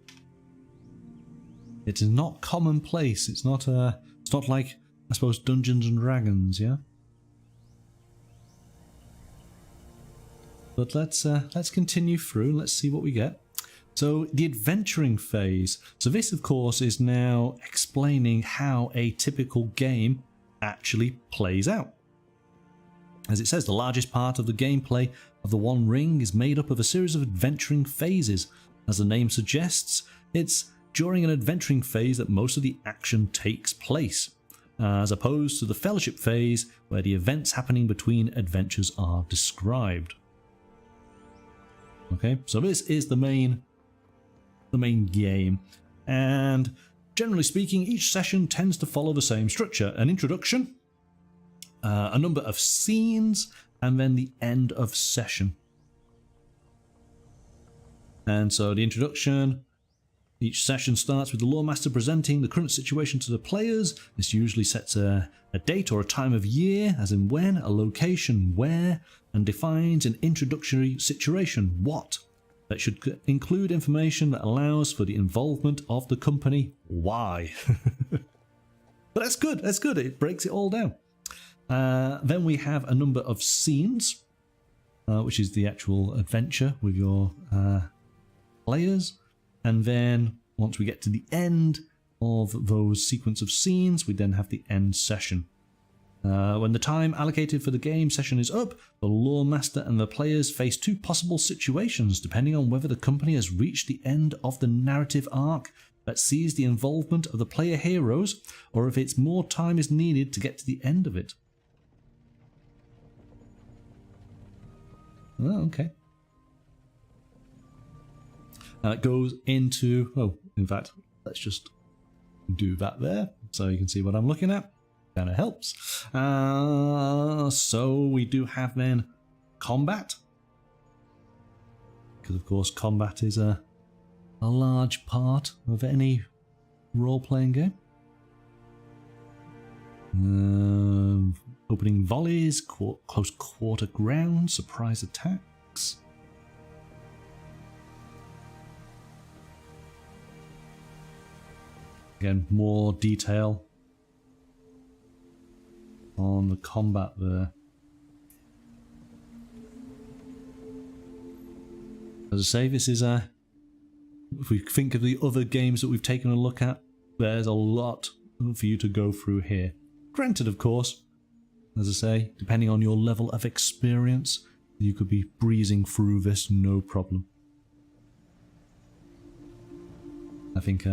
It is not commonplace. It's not like, I suppose, Dungeons and Dragons, yeah. But let's continue through. Let's see what we get. So the adventuring phase. So this, of course, is now explaining how a typical game actually plays out. As it says, the largest part of the gameplay of the One Ring is made up of a series of adventuring phases. As the name suggests, it's during an adventuring phase that most of the action takes place, as opposed to the Fellowship phase where the events happening between adventures are described. Okay, so this is the main game, and generally speaking, each session tends to follow the same structure: an introduction, a number of scenes, and then the end of session. And so the introduction. Each session starts with the Lore Master presenting the current situation to the players. This usually sets a date or a time of year, as in when, a location where, and defines an introductory situation, what, that should include information that allows for the involvement of the company, why. But that's good, it breaks it all down. Then we have a number of scenes, which is the actual adventure with your players. And then, once we get to the end of those sequence of scenes, we then have the end session. When the time allocated for the game session is up, the Lore Master and the players face two possible situations, depending on whether the company has reached the end of the narrative arc that sees the involvement of the player heroes, or if it's more time is needed to get to the end of it. Oh, okay. Now it goes into... Oh, in fact, let's just do that there so you can see what I'm looking at. Kind of helps. So we do have then combat. Because of course combat is a large part of any role-playing game. Opening volleys, close quarter ground, surprise attacks. Again, more detail on the combat there. As I say, this is a... If we think of the other games that we've taken a look at, there's a lot for you to go through here. Granted, of course, as I say, depending on your level of experience, you could be breezing through this no problem. I think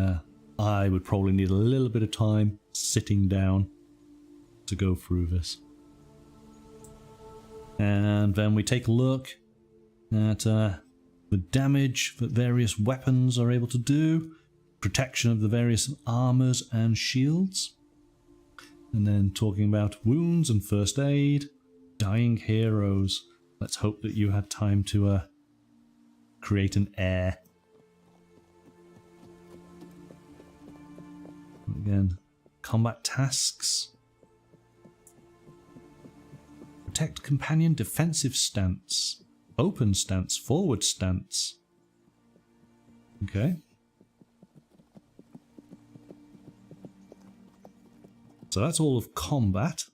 I would probably need a little bit of time sitting down to go through this. And then we take a look at the damage that various weapons are able to do, protection of the various armors and shields, and then talking about wounds and first aid, dying heroes. Let's hope that you had time to create an heir. Again, combat tasks. Protect companion, defensive stance, open stance, forward stance. Okay. So that's all of combat.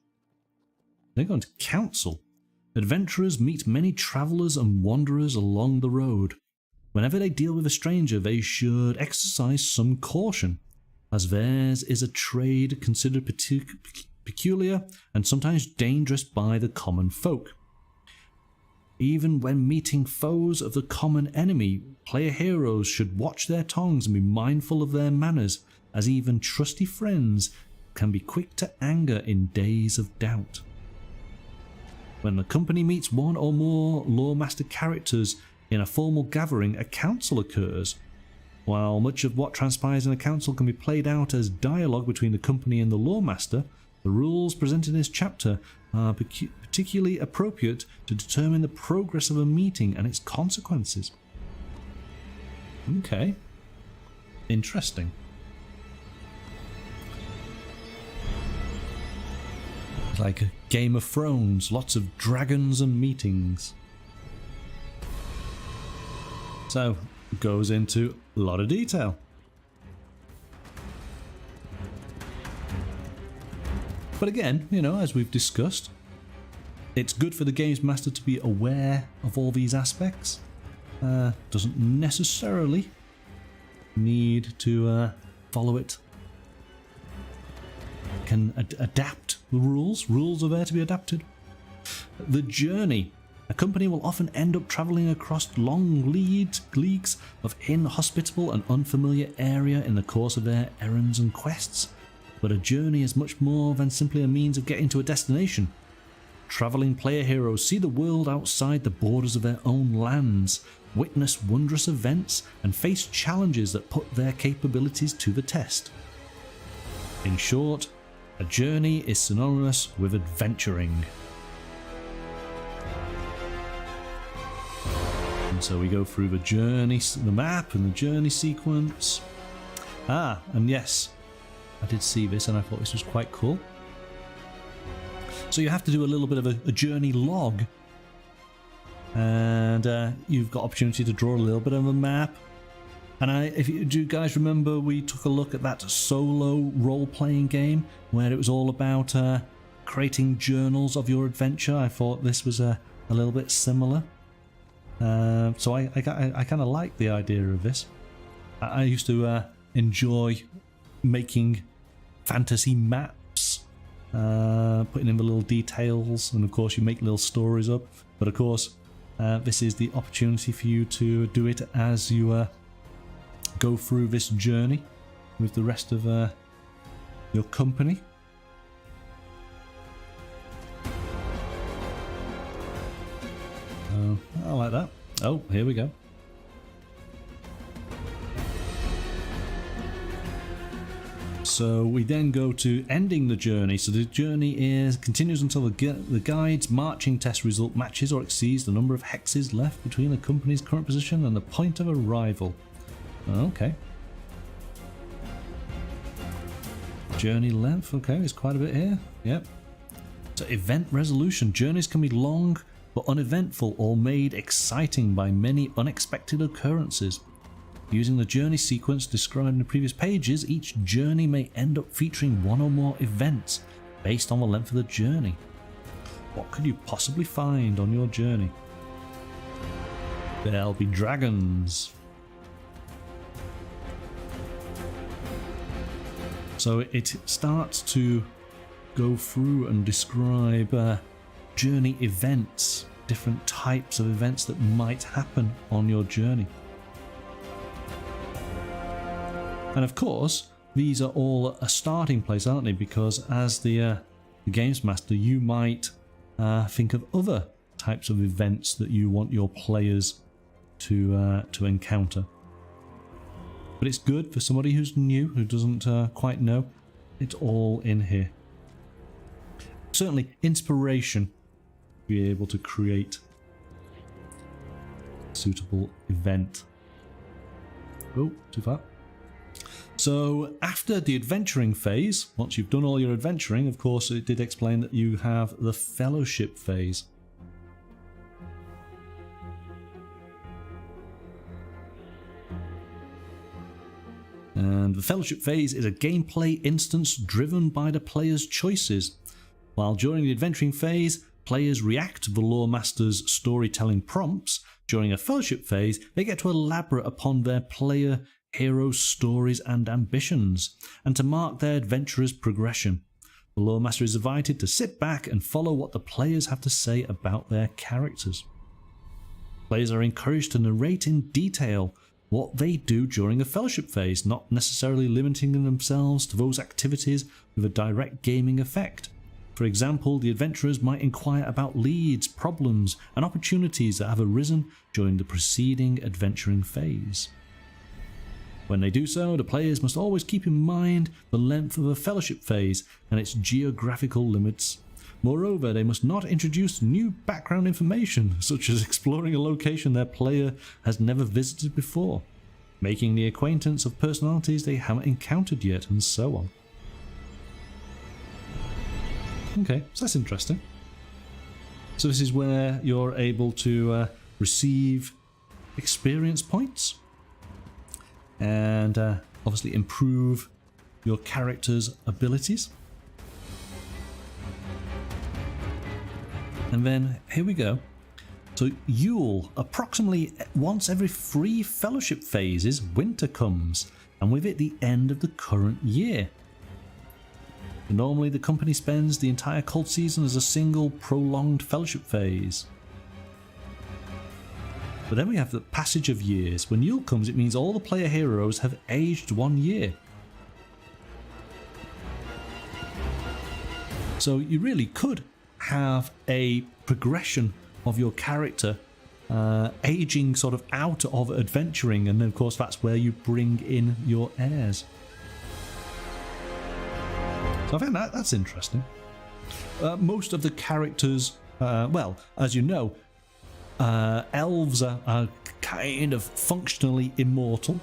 Then going to counsel. Adventurers meet many travellers and wanderers along the road. Whenever they deal with a stranger, they should exercise some caution, as theirs is a trade considered peculiar and sometimes dangerous by the common folk. Even when meeting foes of the common enemy, player heroes should watch their tongues and be mindful of their manners, as even trusty friends can be quick to anger in days of doubt. When the company meets one or more loremaster characters in a formal gathering, a council occurs. While much of what transpires in a council can be played out as dialogue between the company and the loremaster, the rules presented in this chapter are particularly appropriate to determine the progress of a meeting and its consequences. Okay. Interesting. Like a Game of Thrones, lots of dragons and meetings. So, it goes into a lot of detail. But again, you know, as we've discussed, it's good for the games master to be aware of all these aspects. Doesn't necessarily need to follow it. Can adapt the rules. Rules are there to be adapted. The journey. A company will often end up travelling across long leagues of inhospitable and unfamiliar area in the course of their errands and quests. But a journey is much more than simply a means of getting to a destination. Travelling player heroes see the world outside the borders of their own lands, witness wondrous events, and face challenges that put their capabilities to the test. In short, a journey is synonymous with adventuring. And so we go through the journey, the map and the journey sequence. And yes, I did see this and I thought this was quite cool. So you have to do a little bit of a journey log. And you've got opportunity to draw a little bit of a map. And do you guys remember we took a look at that solo role-playing game where it was all about creating journals of your adventure? I thought this was a little bit similar. So I kind of like the idea of this. I used to enjoy making fantasy maps, putting in the little details, and of course you make little stories up. But of course, this is the opportunity for you to do it as you go through this journey with the rest of your company. like that. Oh, here we go. So we then go to ending the journey. So the journey continues until the guide's marching test result matches or exceeds the number of hexes left between the company's current position and the point of arrival. Okay. Journey length, okay, there's quite a bit here. Yep. So event resolution. Journeys can be long but uneventful or made exciting by many unexpected occurrences. Using the journey sequence described in the previous pages, each journey may end up featuring one or more events based on the length of the journey. What could you possibly find on your journey? There'll be dragons. So it starts to go through and describe journey events, different types of events that might happen on your journey. And of course, these are all a starting place, aren't they? Because as the games master, you might think of other types of events that you want your players to encounter. But it's good for somebody who's new, who doesn't quite know. It's all in here. Certainly inspiration to be able to create a suitable event. Oh, too far. So after the adventuring phase, once you've done all your adventuring, of course it did explain that you have the fellowship phase. And the fellowship phase is a gameplay instance driven by the player's choices. While during the adventuring phase, players react to the lore master's storytelling prompts, during a fellowship phase, they get to elaborate upon their player heroes' stories and ambitions, and to mark their adventurer's progression. The lore master is invited to sit back and follow what the players have to say about their characters. Players are encouraged to narrate in detail what they do during a fellowship phase, not necessarily limiting themselves to those activities with a direct gaming effect. For example, the adventurers might inquire about leads, problems, and opportunities that have arisen during the preceding adventuring phase. When they do so, the players must always keep in mind the length of a fellowship phase and its geographical limits. Moreover, they must not introduce new background information, such as exploring a location their player has never visited before, making the acquaintance of personalities they haven't encountered yet, and so on. Okay, so that's interesting. So this is where you're able to receive experience points and obviously improve your character's abilities. And then here we go. So Yule, approximately once every 3 fellowship phases, winter comes, and with it the end of the current year. Normally the company spends the entire cold season as a single prolonged fellowship phase. But then we have the passage of years. When Yule comes, it means all the player heroes have aged 1 year. So you really could have a progression of your character aging sort of out of adventuring, and then of course that's where you bring in your heirs. So I find that's interesting. Most of the characters, well, as you know, elves are kind of functionally immortal.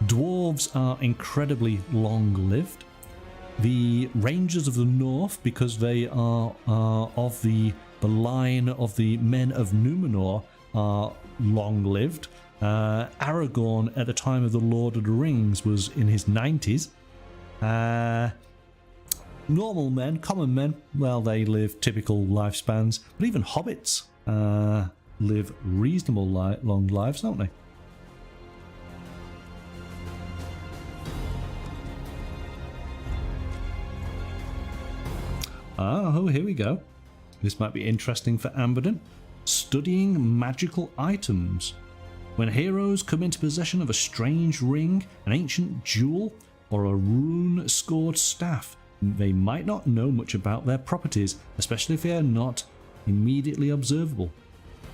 Dwarves are incredibly long-lived. The Rangers of the North, because they are of the line of the Men of Numenor, are long-lived. Aragorn, at the time of the Lord of the Rings, was in his 90s. Normal men, common men, well, they live typical lifespans. But even hobbits live reasonable long lives, don't they? Oh, here we go. This might be interesting for Amberden. Studying magical items. When heroes come into possession of a strange ring, an ancient jewel, or a rune-scored staff, they might not know much about their properties, especially if they are not immediately observable.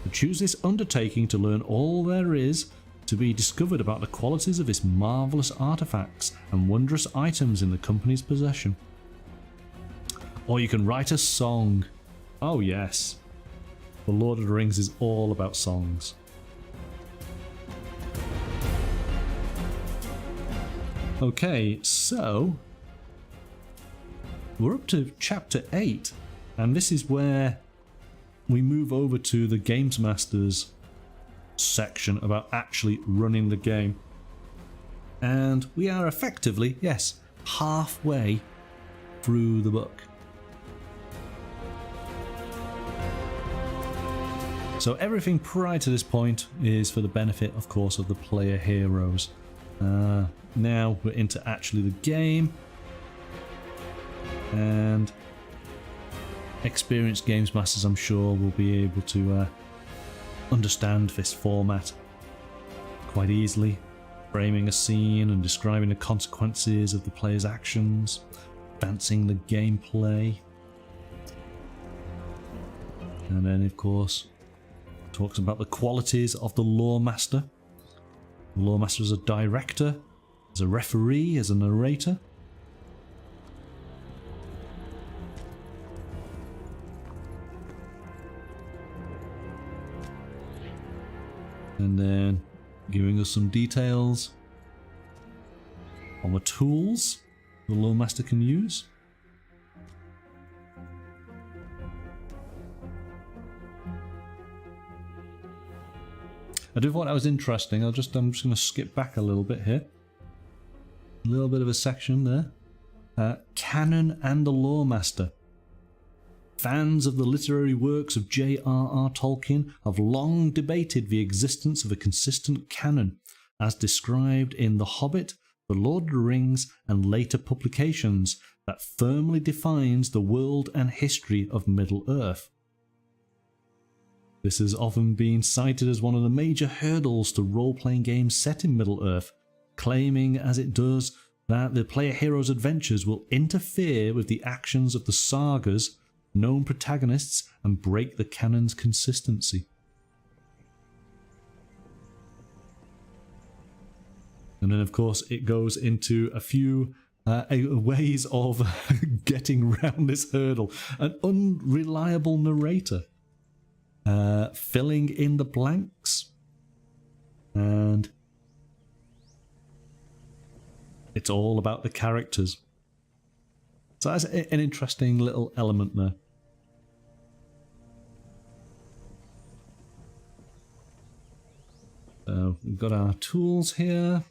but choose this undertaking to learn all there is to be discovered about the qualities of its marvellous artifacts and wondrous items in the company's possession. Or you can write a song. Oh yes. The Lord of the Rings is all about songs. Okay, so we're up to chapter 8, and this is where we move over to the Games Master's section about actually running the game. And we are effectively, yes, halfway through the book. So everything prior to this point is for the benefit, of course, of the player heroes. Now we're into actually the game, and experienced Games Masters, I'm sure, will be able to understand this format quite easily, framing a scene and describing the consequences of the player's actions, advancing the gameplay, and then of course talks about the qualities of the Lore Master. The Lore Master is a director, as a referee, as a narrator. And then giving us some details on the tools the Lore Master can use. I do thought that was interesting. I'm just going to skip back a little bit here. A little bit of a section there. Canon and the Lore Master. Fans of the literary works of J.R.R. Tolkien have long debated the existence of a consistent canon, as described in The Hobbit, The Lord of the Rings, and later publications, that firmly defines the world and history of Middle-earth. This has often been cited as one of the major hurdles to role-playing games set in Middle-earth, claiming as it does that the player hero's adventures will interfere with the actions of the sagas, known protagonists, and break the canon's consistency. And then of course it goes into a few ways of getting around this hurdle. An unreliable narrator, filling in the blanks, and it's all about the characters. So that's an interesting little element there. So we've got our tools here.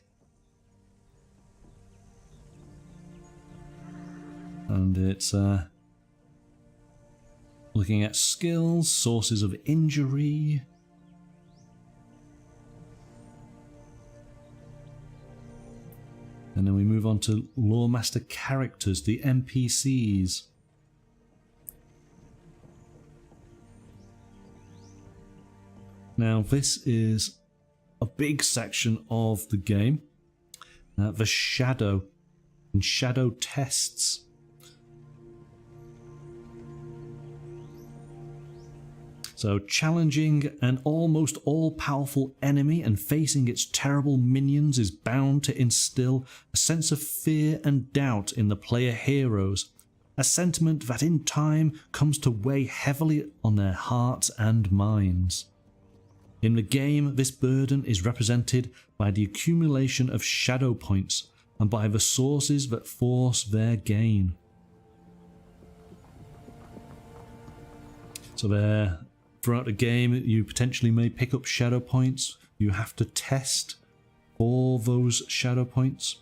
And it's looking at skills, sources of injury. And then we move on to Lore Master characters, the NPCs. Now this is a big section of the game. The shadow and shadow tests. So challenging an almost all-powerful enemy and facing its terrible minions is bound to instill a sense of fear and doubt in the player heroes, a sentiment that in time comes to weigh heavily on their hearts and minds. In the game, this burden is represented by the accumulation of shadow points and by the sources that force their gain. So there, throughout the game, you potentially may pick up shadow points. You have to test all those shadow points.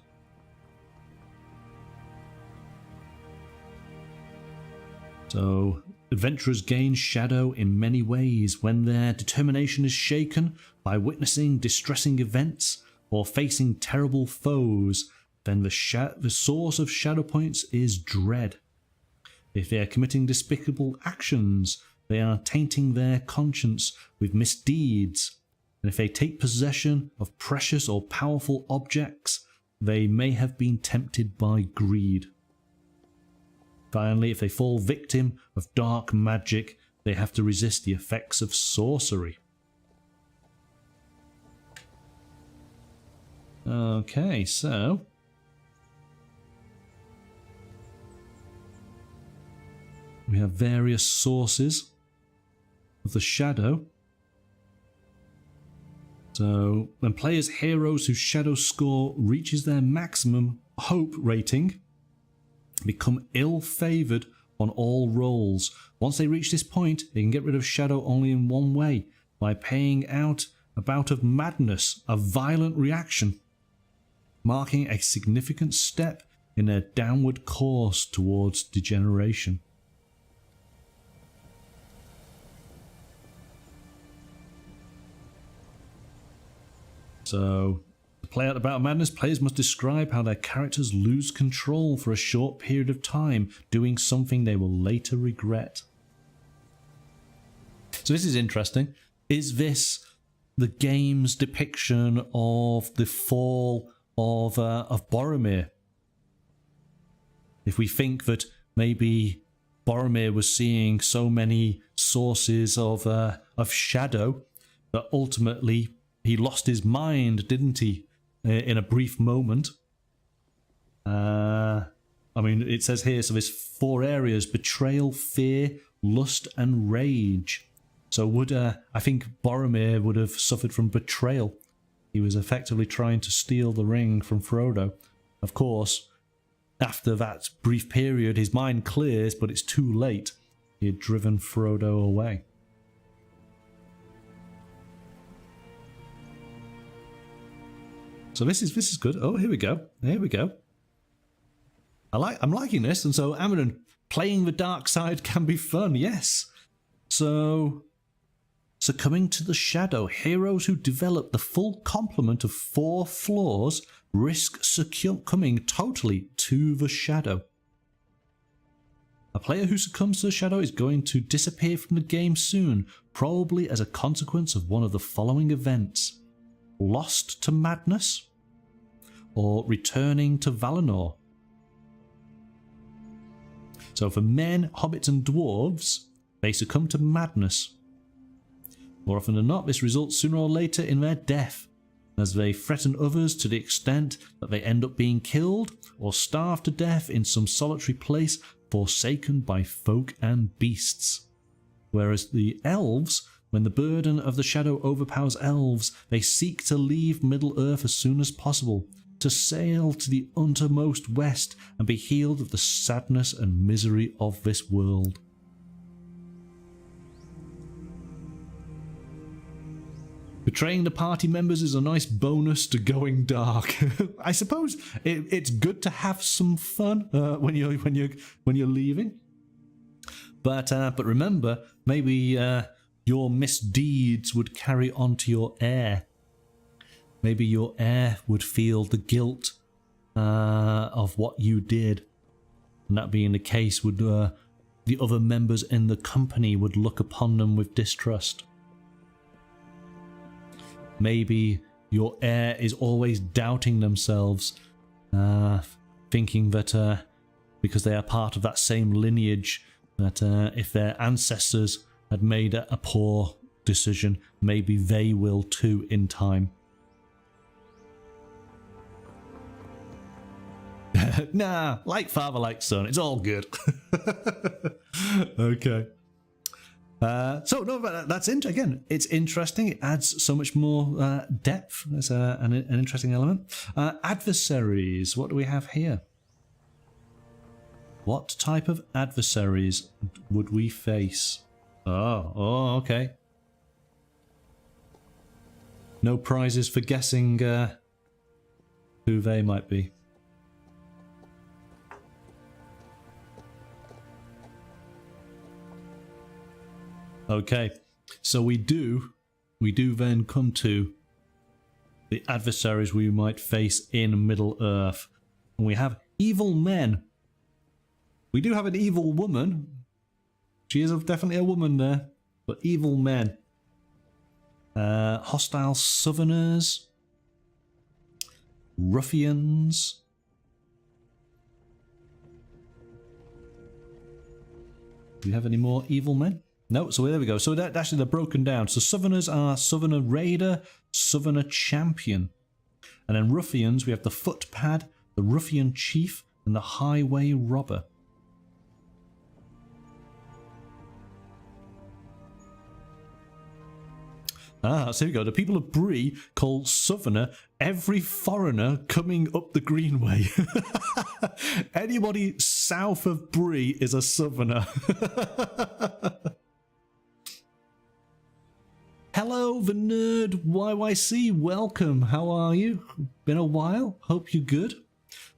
So adventurers gain shadow in many ways when their determination is shaken by witnessing distressing events or facing terrible foes. Then the source of shadow points is dread. If they are committing despicable actions, they are tainting their conscience with misdeeds, and if they take possession of precious or powerful objects, they may have been tempted by greed. Finally, if they fall victim of dark magic, they have to resist the effects of sorcery. Okay, so we have various sources of the shadow. So when players' heroes whose shadow score reaches their maximum hope rating become ill-favoured on all rolls. Once they reach this point, they can get rid of shadow only in one way, by paying out a bout of madness, a violent reaction, marking a significant step in their downward course towards degeneration. So, to play out the Bout of Madness, players must describe how their characters lose control for a short period of time, doing something they will later regret. So this is interesting. Is this the game's depiction of the fall of Boromir? If we think that maybe Boromir was seeing so many sources of shadow that ultimately he lost his mind, didn't he, in a brief moment? I mean, it says here, so there's 4 areas: betrayal, fear, lust, and rage. So I think Boromir would have suffered from betrayal. He was effectively trying to steal the ring from Frodo. Of course, after that brief period, his mind clears, but it's too late. He had driven Frodo away. So this is good. Oh, here we go. Here we go. I'm liking this. And so, Amaran, playing the dark side can be fun. Yes. So, succumbing to the shadow, heroes who develop the full complement of 4 flaws risk succumbing totally to the shadow. A player who succumbs to the shadow is going to disappear from the game soon, probably as a consequence of one of the following events: lost to madness, or returning to Valinor. So for men, hobbits and dwarves, they succumb to madness. More often than not, this results sooner or later in their death, as they threaten others to the extent that they end up being killed or starved to death in some solitary place forsaken by folk and beasts. Whereas the elves, when the burden of the shadow overpowers elves, they seek to leave Middle-earth as soon as possible, to sail to the uttermost west and be healed of the sadness and misery of this world. Betraying the party members is a nice bonus to going dark. I suppose it's good to have some fun when you're leaving. But remember, maybe your misdeeds would carry on to your heir. Maybe your heir would feel the guilt of what you did, and that being the case, would the other members in the company would look upon them with distrust. Maybe your heir is always doubting themselves, thinking that because they are part of that same lineage, that if their ancestors had made a poor decision, maybe they will too in time. Nah, like father, like son, it's all good. Okay. So no, but that's again, it's interesting. It adds so much more depth. There's an interesting element. Adversaries. What do we have here? What type of adversaries would we face? Oh, okay. No prizes for guessing who they might be. Okay, so we do then come to the adversaries we might face in Middle-earth. And we have evil men. We do have an evil woman. She is definitely a woman there. But evil men. Hostile southerners. Ruffians. Do we have any more evil men? No, so there we go. So that actually they're broken down. So Southerners are Southerner Raider, Southerner Champion. And then ruffians, we have the footpad, the ruffian chief, and the highway robber. So here we go. The people of Bree call Southerner every foreigner coming up the Greenway. Anybody south of Bree is a Southerner. Hello, the nerd YYC. Welcome. How are you? Been a while. Hope you're good.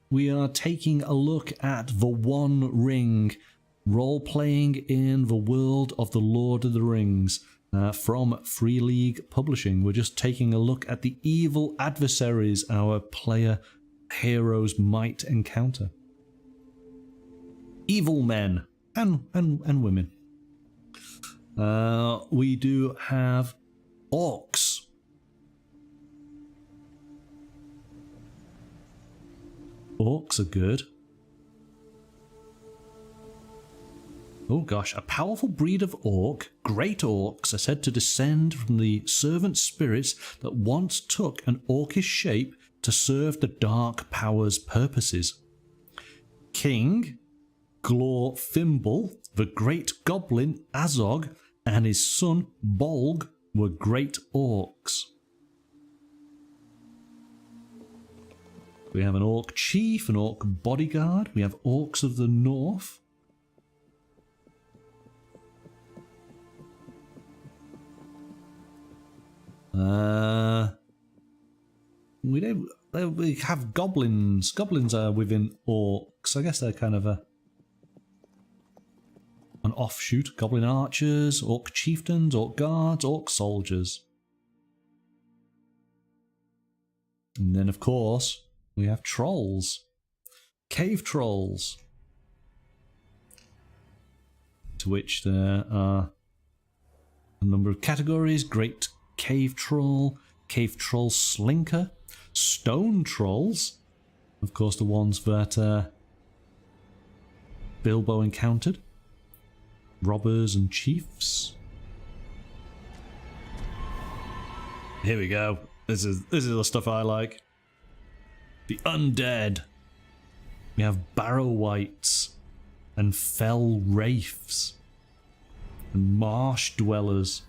We are taking a look at The One Ring, role-playing in the world of The Lord of the Rings. From Free League Publishing. We're just taking a look at the evil adversaries our player heroes might encounter. Evil men and women. We do have orcs. Orcs are good. Oh gosh, a powerful breed of orc, great orcs, are said to descend from the servant spirits that once took an orcish shape to serve the dark power's purposes. King Glorfimble, the great goblin Azog, and his son Bolg were great orcs. We have an orc chief, an orc bodyguard, we have orcs of the north. We have goblins. Goblins are within orcs. I guess they're kind of an offshoot. Goblin archers, orc chieftains, orc guards, orc soldiers. And then, of course, we have trolls. Cave trolls. To which there are a number of categories. Great cave troll slinker, stone trolls, of course the ones that Bilbo encountered, robbers and chiefs. Here we go. This is the stuff I like. The undead. We have barrow wights and fell wraiths and marsh dwellers.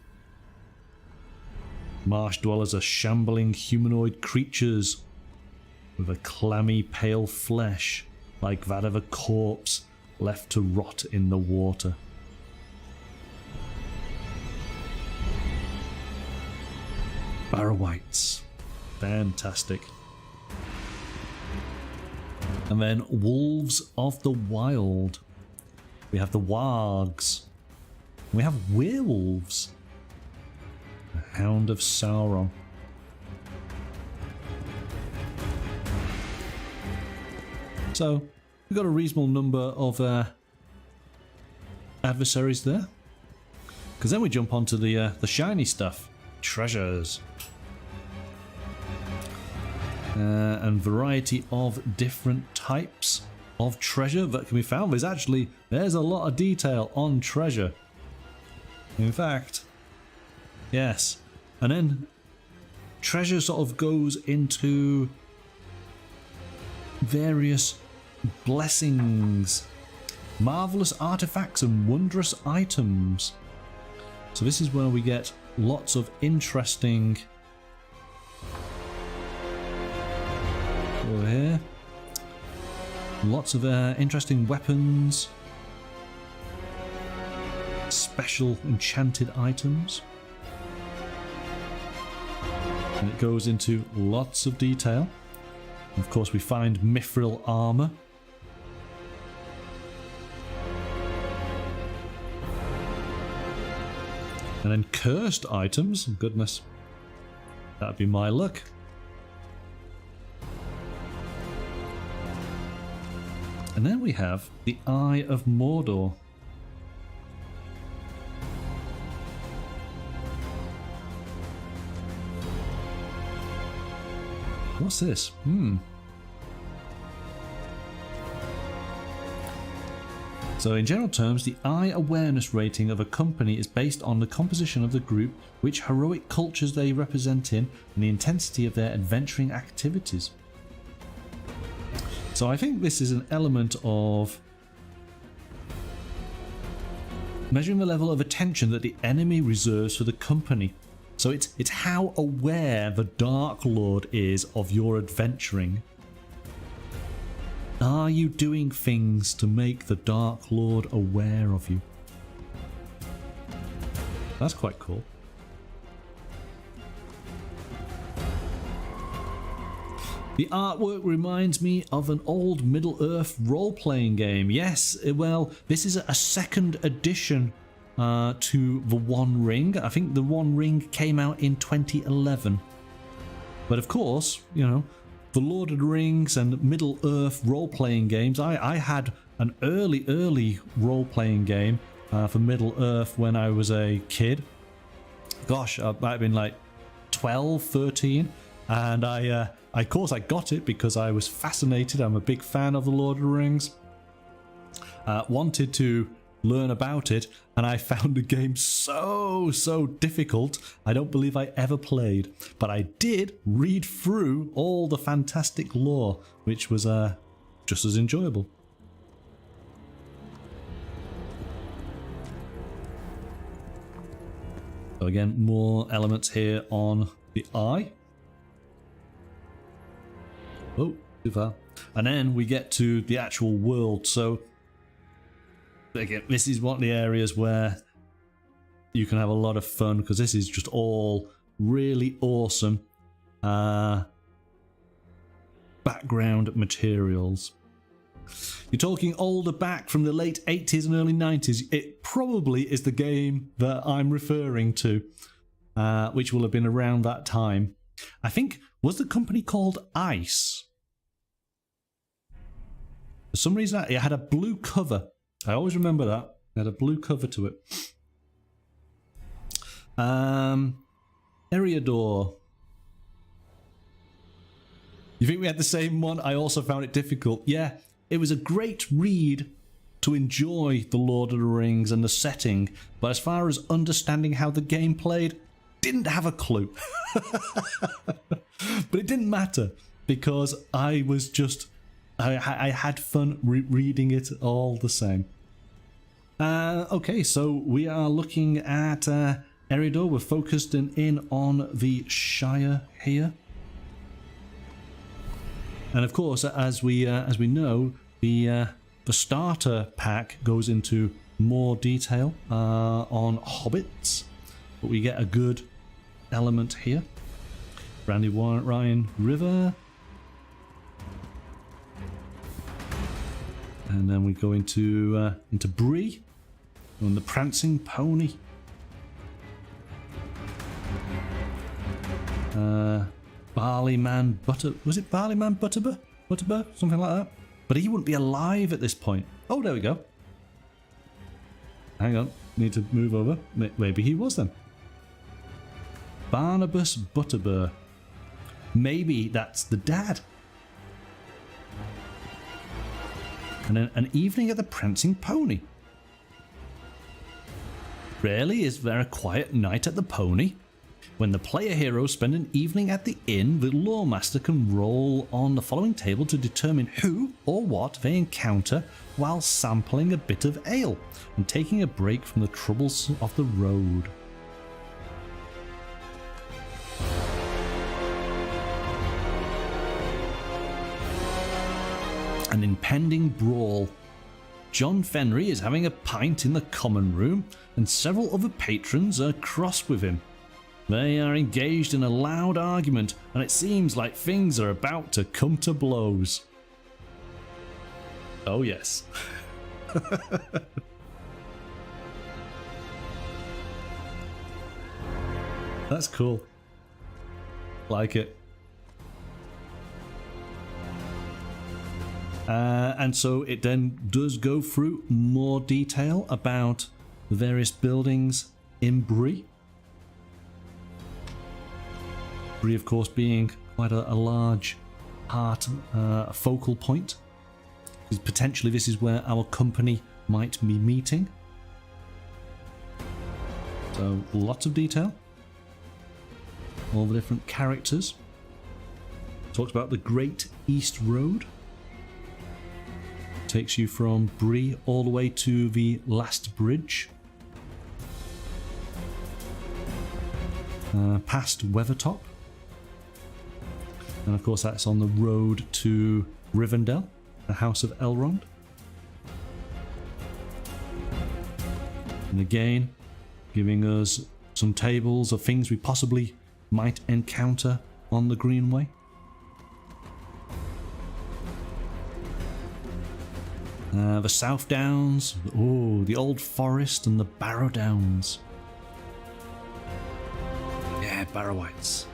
Marsh dwellers are shambling humanoid creatures with a clammy pale flesh like that of a corpse left to rot in the water. Barrow-wights. Fantastic. And then wolves of the wild. We have the wargs. We have werewolves. The Hound of Sauron. So we've got a reasonable number of adversaries there. Because then we jump onto the shiny stuff. Treasures. And variety of different types of treasure that can be found. There's a lot of detail on treasure. In fact, yes. And then treasure sort of goes into various blessings, marvelous artifacts and wondrous items. So this is where we get lots of interesting over here. Lots of interesting weapons, special enchanted items. And it goes into lots of detail. And of course we find mithril armor. And then cursed items. Goodness, that'd be my luck. And then we have the Eye of Mordor. What's this? So So in general terms, the eye awareness rating of a company is based on the composition of the group, which heroic cultures they represent in, and the intensity of their adventuring activities. So I think this is an element of measuring the level of attention that the enemy reserves for the company. So it's how aware the Dark Lord is of your adventuring. Are you doing things to make the Dark Lord aware of you? That's quite cool. The artwork reminds me of an old Middle-earth role-playing game. Yes, well, this is a second edition to The One Ring. I think The One Ring came out in 2011. But of course, you know, the Lord of the Rings and Middle-earth role-playing games. I had an early role-playing game for Middle-earth when I was a kid. Gosh, I might have been like 12, 13. And of course I got it because I was fascinated. I'm a big fan of the Lord of the Rings. Wanted to learn about it, and I found the game so difficult I don't believe I ever played, but I did read through all the fantastic lore, which was just as enjoyable. So again, more elements here on the eye. Oh, too far. And then we get to the actual world. So again, this is one of the areas where you can have a lot of fun, because this is just all really awesome background materials. You're talking older back from the late 80s and early 90s. It probably is the game that I'm referring to, which will have been around that time. I think, was the company called Ice? For some reason, it had a blue cover. I always remember that. It had a blue cover to it. Eriador. You think we had the same one? I also found it difficult. Yeah, it was a great read to enjoy The Lord of the Rings and the setting, but as far as understanding how the game played, didn't have a clue. But it didn't matter, because I was just... I had fun reading it all the same. Okay, so we are looking at Eriador. We're focused in on the Shire here. And of course, as we know, the starter pack goes into more detail on hobbits, but we get a good element here. Brandywine River. And then we go into Bree on the prancing pony. Barleyman Butter... Was it Barleyman Butterbur? Something like that. But he wouldn't be alive at this point. Oh, there we go. Hang on. Need to move over. Maybe he was then. Barnabas Butterbur. Maybe that's the dad. And then an evening at the prancing pony. Rarely is there a quiet night at the pony. When the player heroes spend an evening at the inn, the lore master can roll on the following table to determine who or what they encounter while sampling a bit of ale and taking a break from the troubles of the road. An impending brawl. John Fenry is having a pint in the common room, and several other patrons are cross with him. They are engaged in a loud argument, and it seems like things are about to come to blows. Oh yes. That's cool. Like it. And so it then does go through more detail about the various buildings in Bree. Bree, of course, being quite a large part, a focal point. Because potentially this is where our company might be meeting. So lots of detail. All the different characters. Talks about the Great East Road. Takes you from Bree all the way to the last bridge. Past Weathertop. And of course that's on the road to Rivendell, the House of Elrond. And again, giving us some tables of things we possibly might encounter on the Greenway. The South Downs, oh, the Old Forest and the Barrow Downs. Yeah, Barrowites.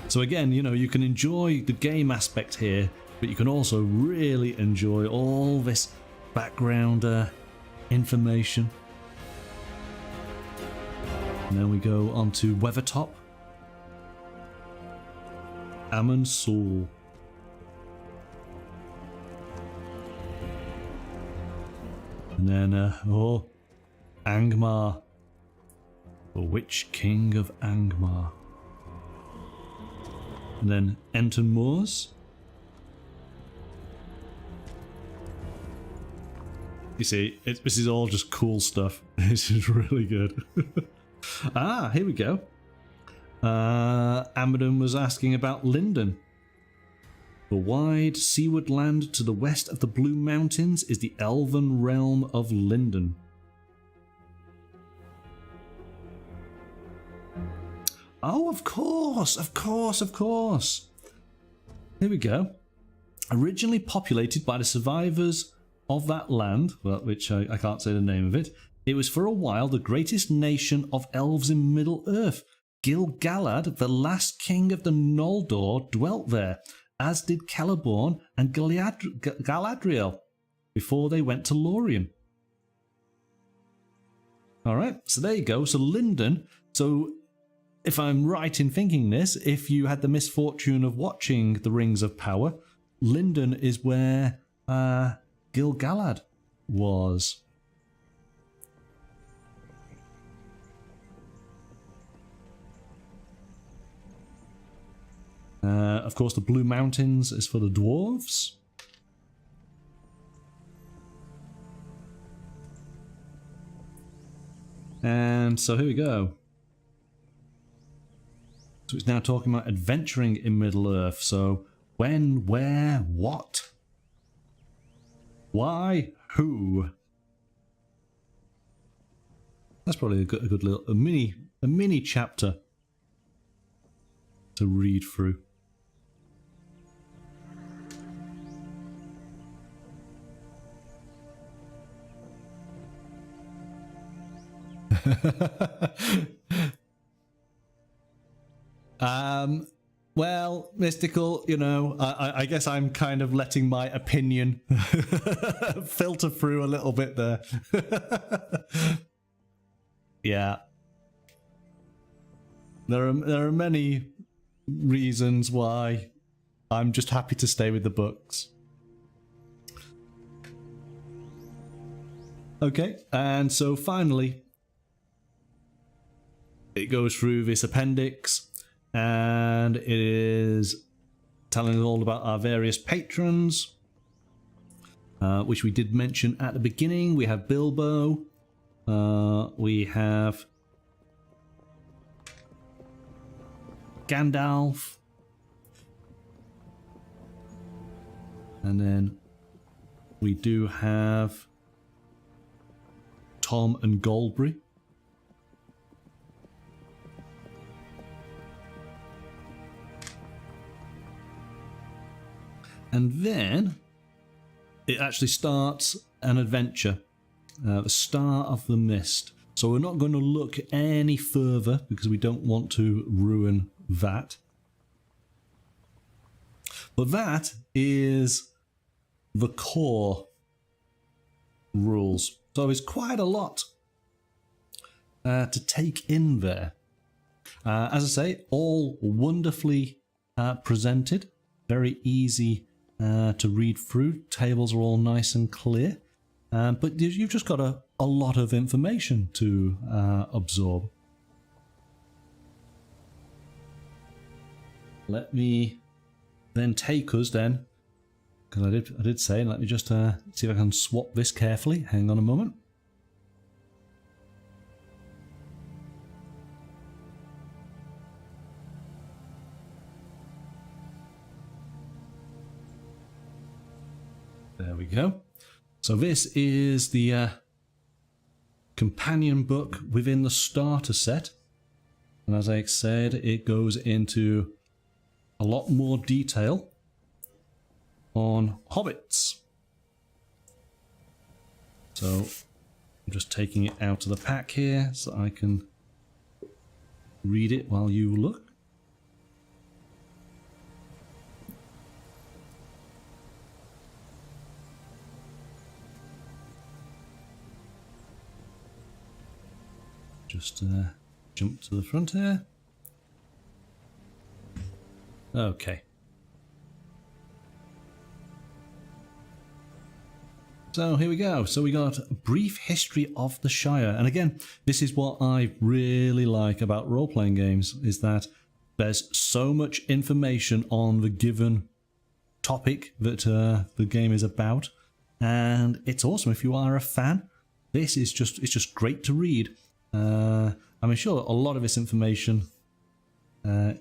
So again, you know, you can enjoy the game aspect here, but you can also really enjoy all this background information. And then we go on to Weathertop. Amon Sol. And then, Angmar. The Witch King of Angmar. And then Enton Moors. You see, this is all just cool stuff. This is really good. Ah, here we go. Amadon was asking about Lindon. The wide seaward land to the west of the Blue Mountains is the elven realm of Lindon. Oh, of course, of course, of course. Here we go. Originally populated by the survivors of that land, well, which I can't say the name of it, it was for a while the greatest nation of elves in Middle-earth. Gil-galad, the last king of the Noldor, dwelt there, as did Celeborn and Galadriel, before they went to Lorien. Alright, so there you go. So Lindon, so if I'm right in thinking this, if you had the misfortune of watching The Rings of Power, Lindon is where Gil-galad was. Of course, the Blue Mountains is for the dwarves. And so here we go. So it's now talking about adventuring in Middle-earth. So when, where, what? Why, who? That's probably a good little mini chapter to read through. Well, Mystical, you know, I guess I'm kind of letting my opinion filter through a little bit there. Yeah. There are many reasons why I'm just happy to stay with the books. Okay, and so finally, it goes through this appendix, and it is telling us all about our various patrons, which we did mention at the beginning. We have Bilbo, we have Gandalf, and then we do have Tom and Goldbury. And then it actually starts an adventure, the Star of the Mist. So we're not going to look any further because we don't want to ruin that. But that is the core rules. So there's quite a lot to take in there. As I say, all wonderfully presented. very easy to read through. Tables are all nice and clear. But you've just got a lot of information to absorb. Let me then take us then, because I did say, let me just see if I can swap this carefully. Hang on a moment. There we go. So this is the companion book within the starter set. And as I said, it goes into a lot more detail on hobbits. So I'm just taking it out of the pack here so I can read it while you look. Just jump to the front here. Okay. So here we go. So we got a brief history of the Shire. And again, this is what I really like about role-playing games, is that there's so much information on the given topic that the game is about. And it's awesome if you are a fan. This is just great to read. I'm sure a lot of this information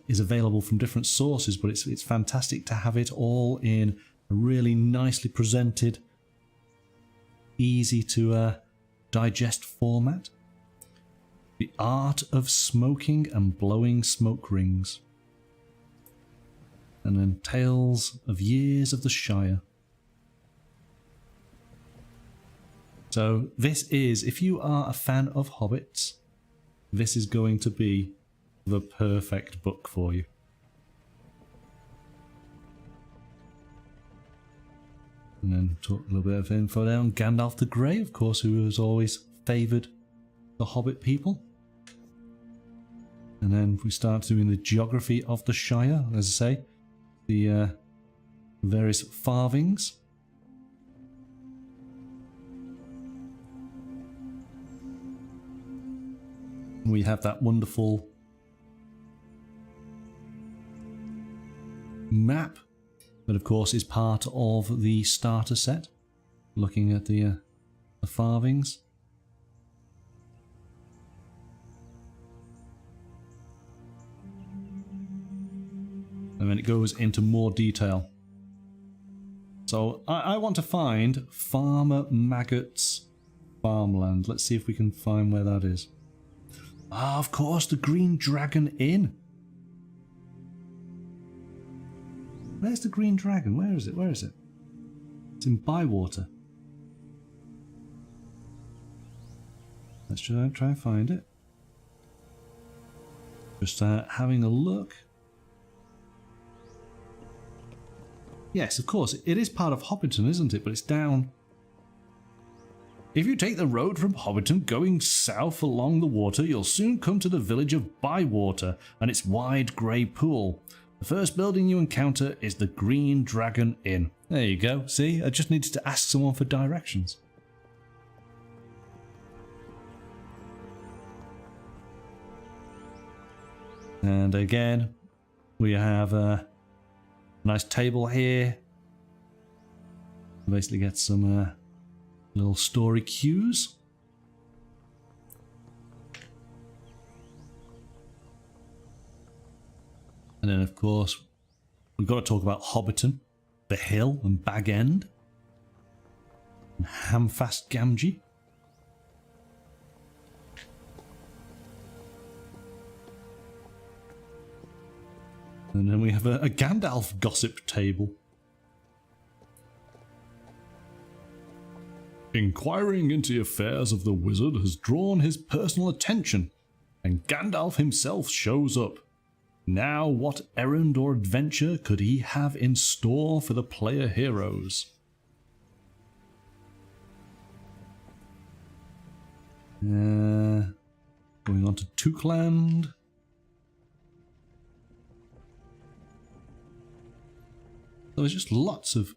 is available from different sources, but it's fantastic to have it all in a really nicely presented, easy to digest format. The art of smoking and blowing smoke rings. And then tales of years of the Shire. So this is, if you are a fan of hobbits, this is going to be the perfect book for you. And then talk a little bit of info there on Gandalf the Grey, of course, who has always favoured the Hobbit people. And then we start doing the geography of the Shire, as I say, the various farthings. We have that wonderful map that, of course, is part of the starter set, looking at the farthings. And then it goes into more detail. So I want to find Farmer Maggot's farmland. Let's see if we can find where that is. Ah, of course, the Green Dragon Inn. Where's the Green Dragon? Where is it? Where is it? It's in Bywater. Let's try and find it. Just having a look. Yes, of course, it is part of Hobbiton, isn't it? But it's down. If you take the road from Hobbiton going south along the water, you'll soon come to the village of Bywater and its wide grey pool. The first building you encounter is the Green Dragon Inn. There you go. See, I just needed to ask someone for directions. And again, we have a nice table here. Basically get some little story cues. And then, of course, we've got to talk about Hobbiton, the Hill and Bag End, and Hamfast Gamgee. And then we have a Gandalf gossip table. Inquiring into the affairs of the wizard has drawn his personal attention, and Gandalf himself shows up. Now, what errand or adventure could he have in store for the player heroes? Going on to Tookland. there's just lots of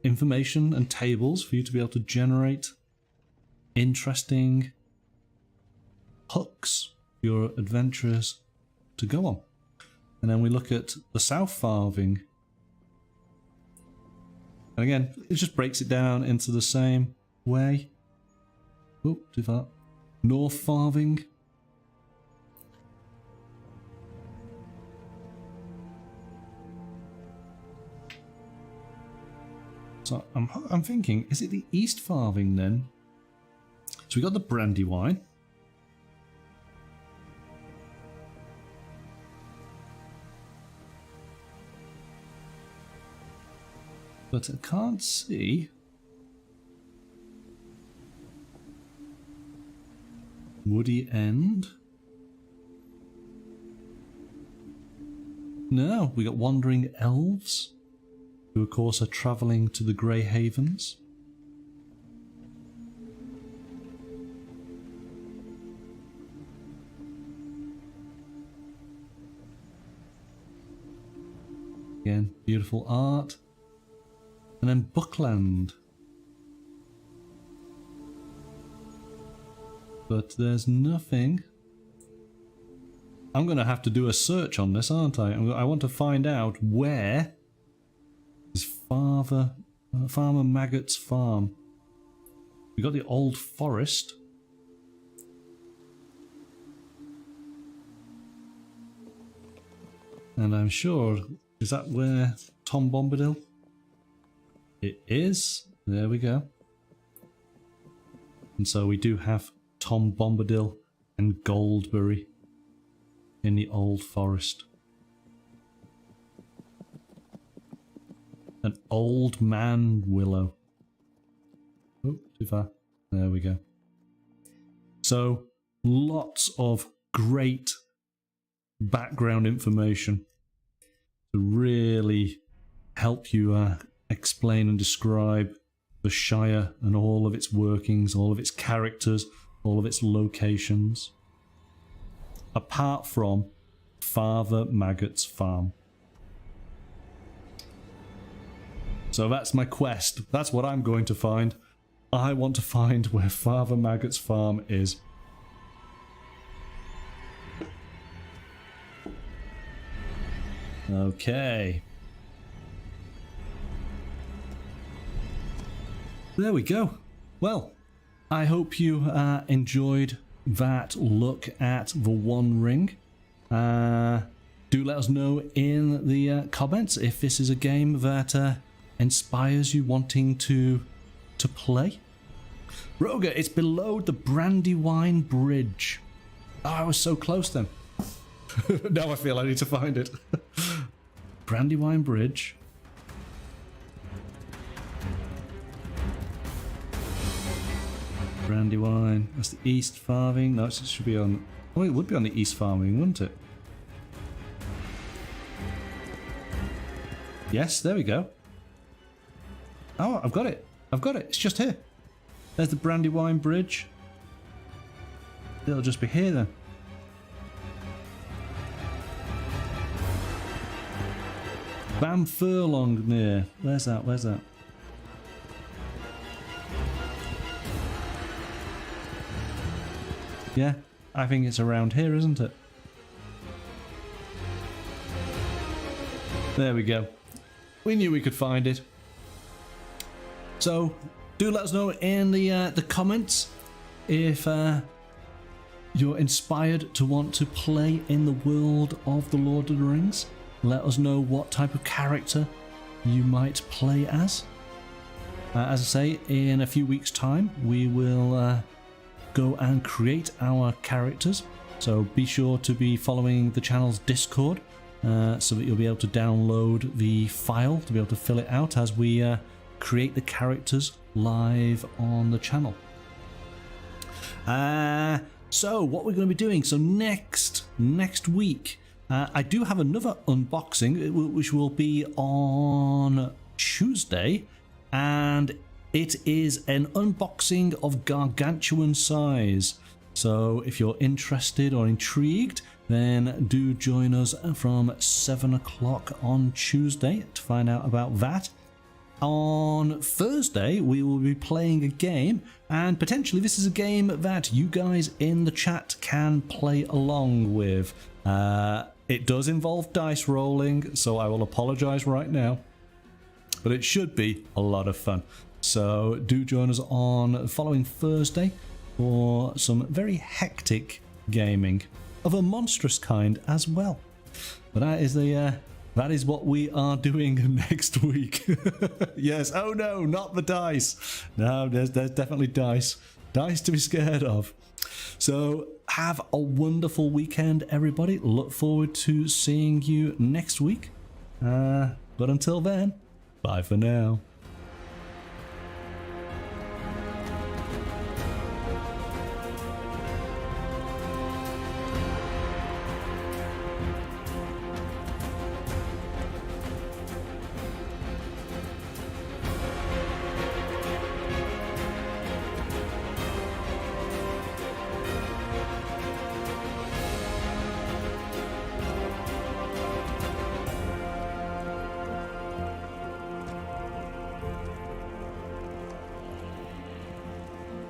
information and tables for you to be able to generate interesting hooks for your adventurers to go on. And then we look at the South Farthing. And again, it just breaks it down into the same way. Oh, too far. North Farthing. So I'm thinking, is it the East Farthing then? So we got the Brandywine. But I can't see. Woody End. No, we got Wandering Elves, who of course are travelling to the Grey Havens. Again, beautiful art. And then Buckland. But there's nothing. I'm going to have to do a search on this, aren't I? I want to find out where is Farmer Maggot's farm. We got the Old Forest. And I'm sure, is that where Tom Bombadil? It is. There we go. And so we do have Tom Bombadil and Goldberry in the Old Forest. An Old Man Willow. Oh, too far. There we go. So, lots of great background information to really help you explain and describe the Shire and all of its workings, all of its characters, all of its locations. Apart from Father Maggot's farm. So that's my quest. That's what I'm going to find. I want to find where Father Maggot's farm is. Okay. There we go. Well, I hope you enjoyed that look at the One Ring. Do let us know in the comments if this is a game that inspires you wanting to play. Roger, it's below the Brandywine Bridge. Oh, I was so close then. Now I feel I need to find it. Brandywine Bridge. Brandywine. That's the East Farthing. No, it should be on... Oh, it would be on the East Farthing, wouldn't it? Yes, there we go. Oh, I've got it. I've got it. It's just here. There's the Brandywine Bridge. It'll just be here then. Bam Furlong near. Where's that? Where's that? Yeah, I think it's around here, isn't it? There we go. We knew we could find it. So, do let us know in the comments if you're inspired to want to play in the world of The Lord of the Rings. Let us know what type of character you might play as. As I say, in a few weeks' time, we will go and create our characters. So be sure to be following the channel's Discord so that you'll be able to download the file to be able to fill it out as we create the characters live on the channel. So what we're going to be doing, so next week, I do have another unboxing which will be on Tuesday, and it is an unboxing of gargantuan size. So if you're interested or intrigued, then do join us from 7 o'clock on Tuesday to find out about that. On Thursday, we will be playing a game, and potentially this is a game that you guys in the chat can play along with. It does involve dice rolling, so I will apologize right now, but it should be a lot of fun. So do join us on following Thursday for some very hectic gaming of a monstrous kind as well. But that is what we are doing next week. Yes. Oh no, not the dice. No, there's definitely dice. Dice to be scared of. So have a wonderful weekend, everybody. Look forward to seeing you next week. But until then, bye for now.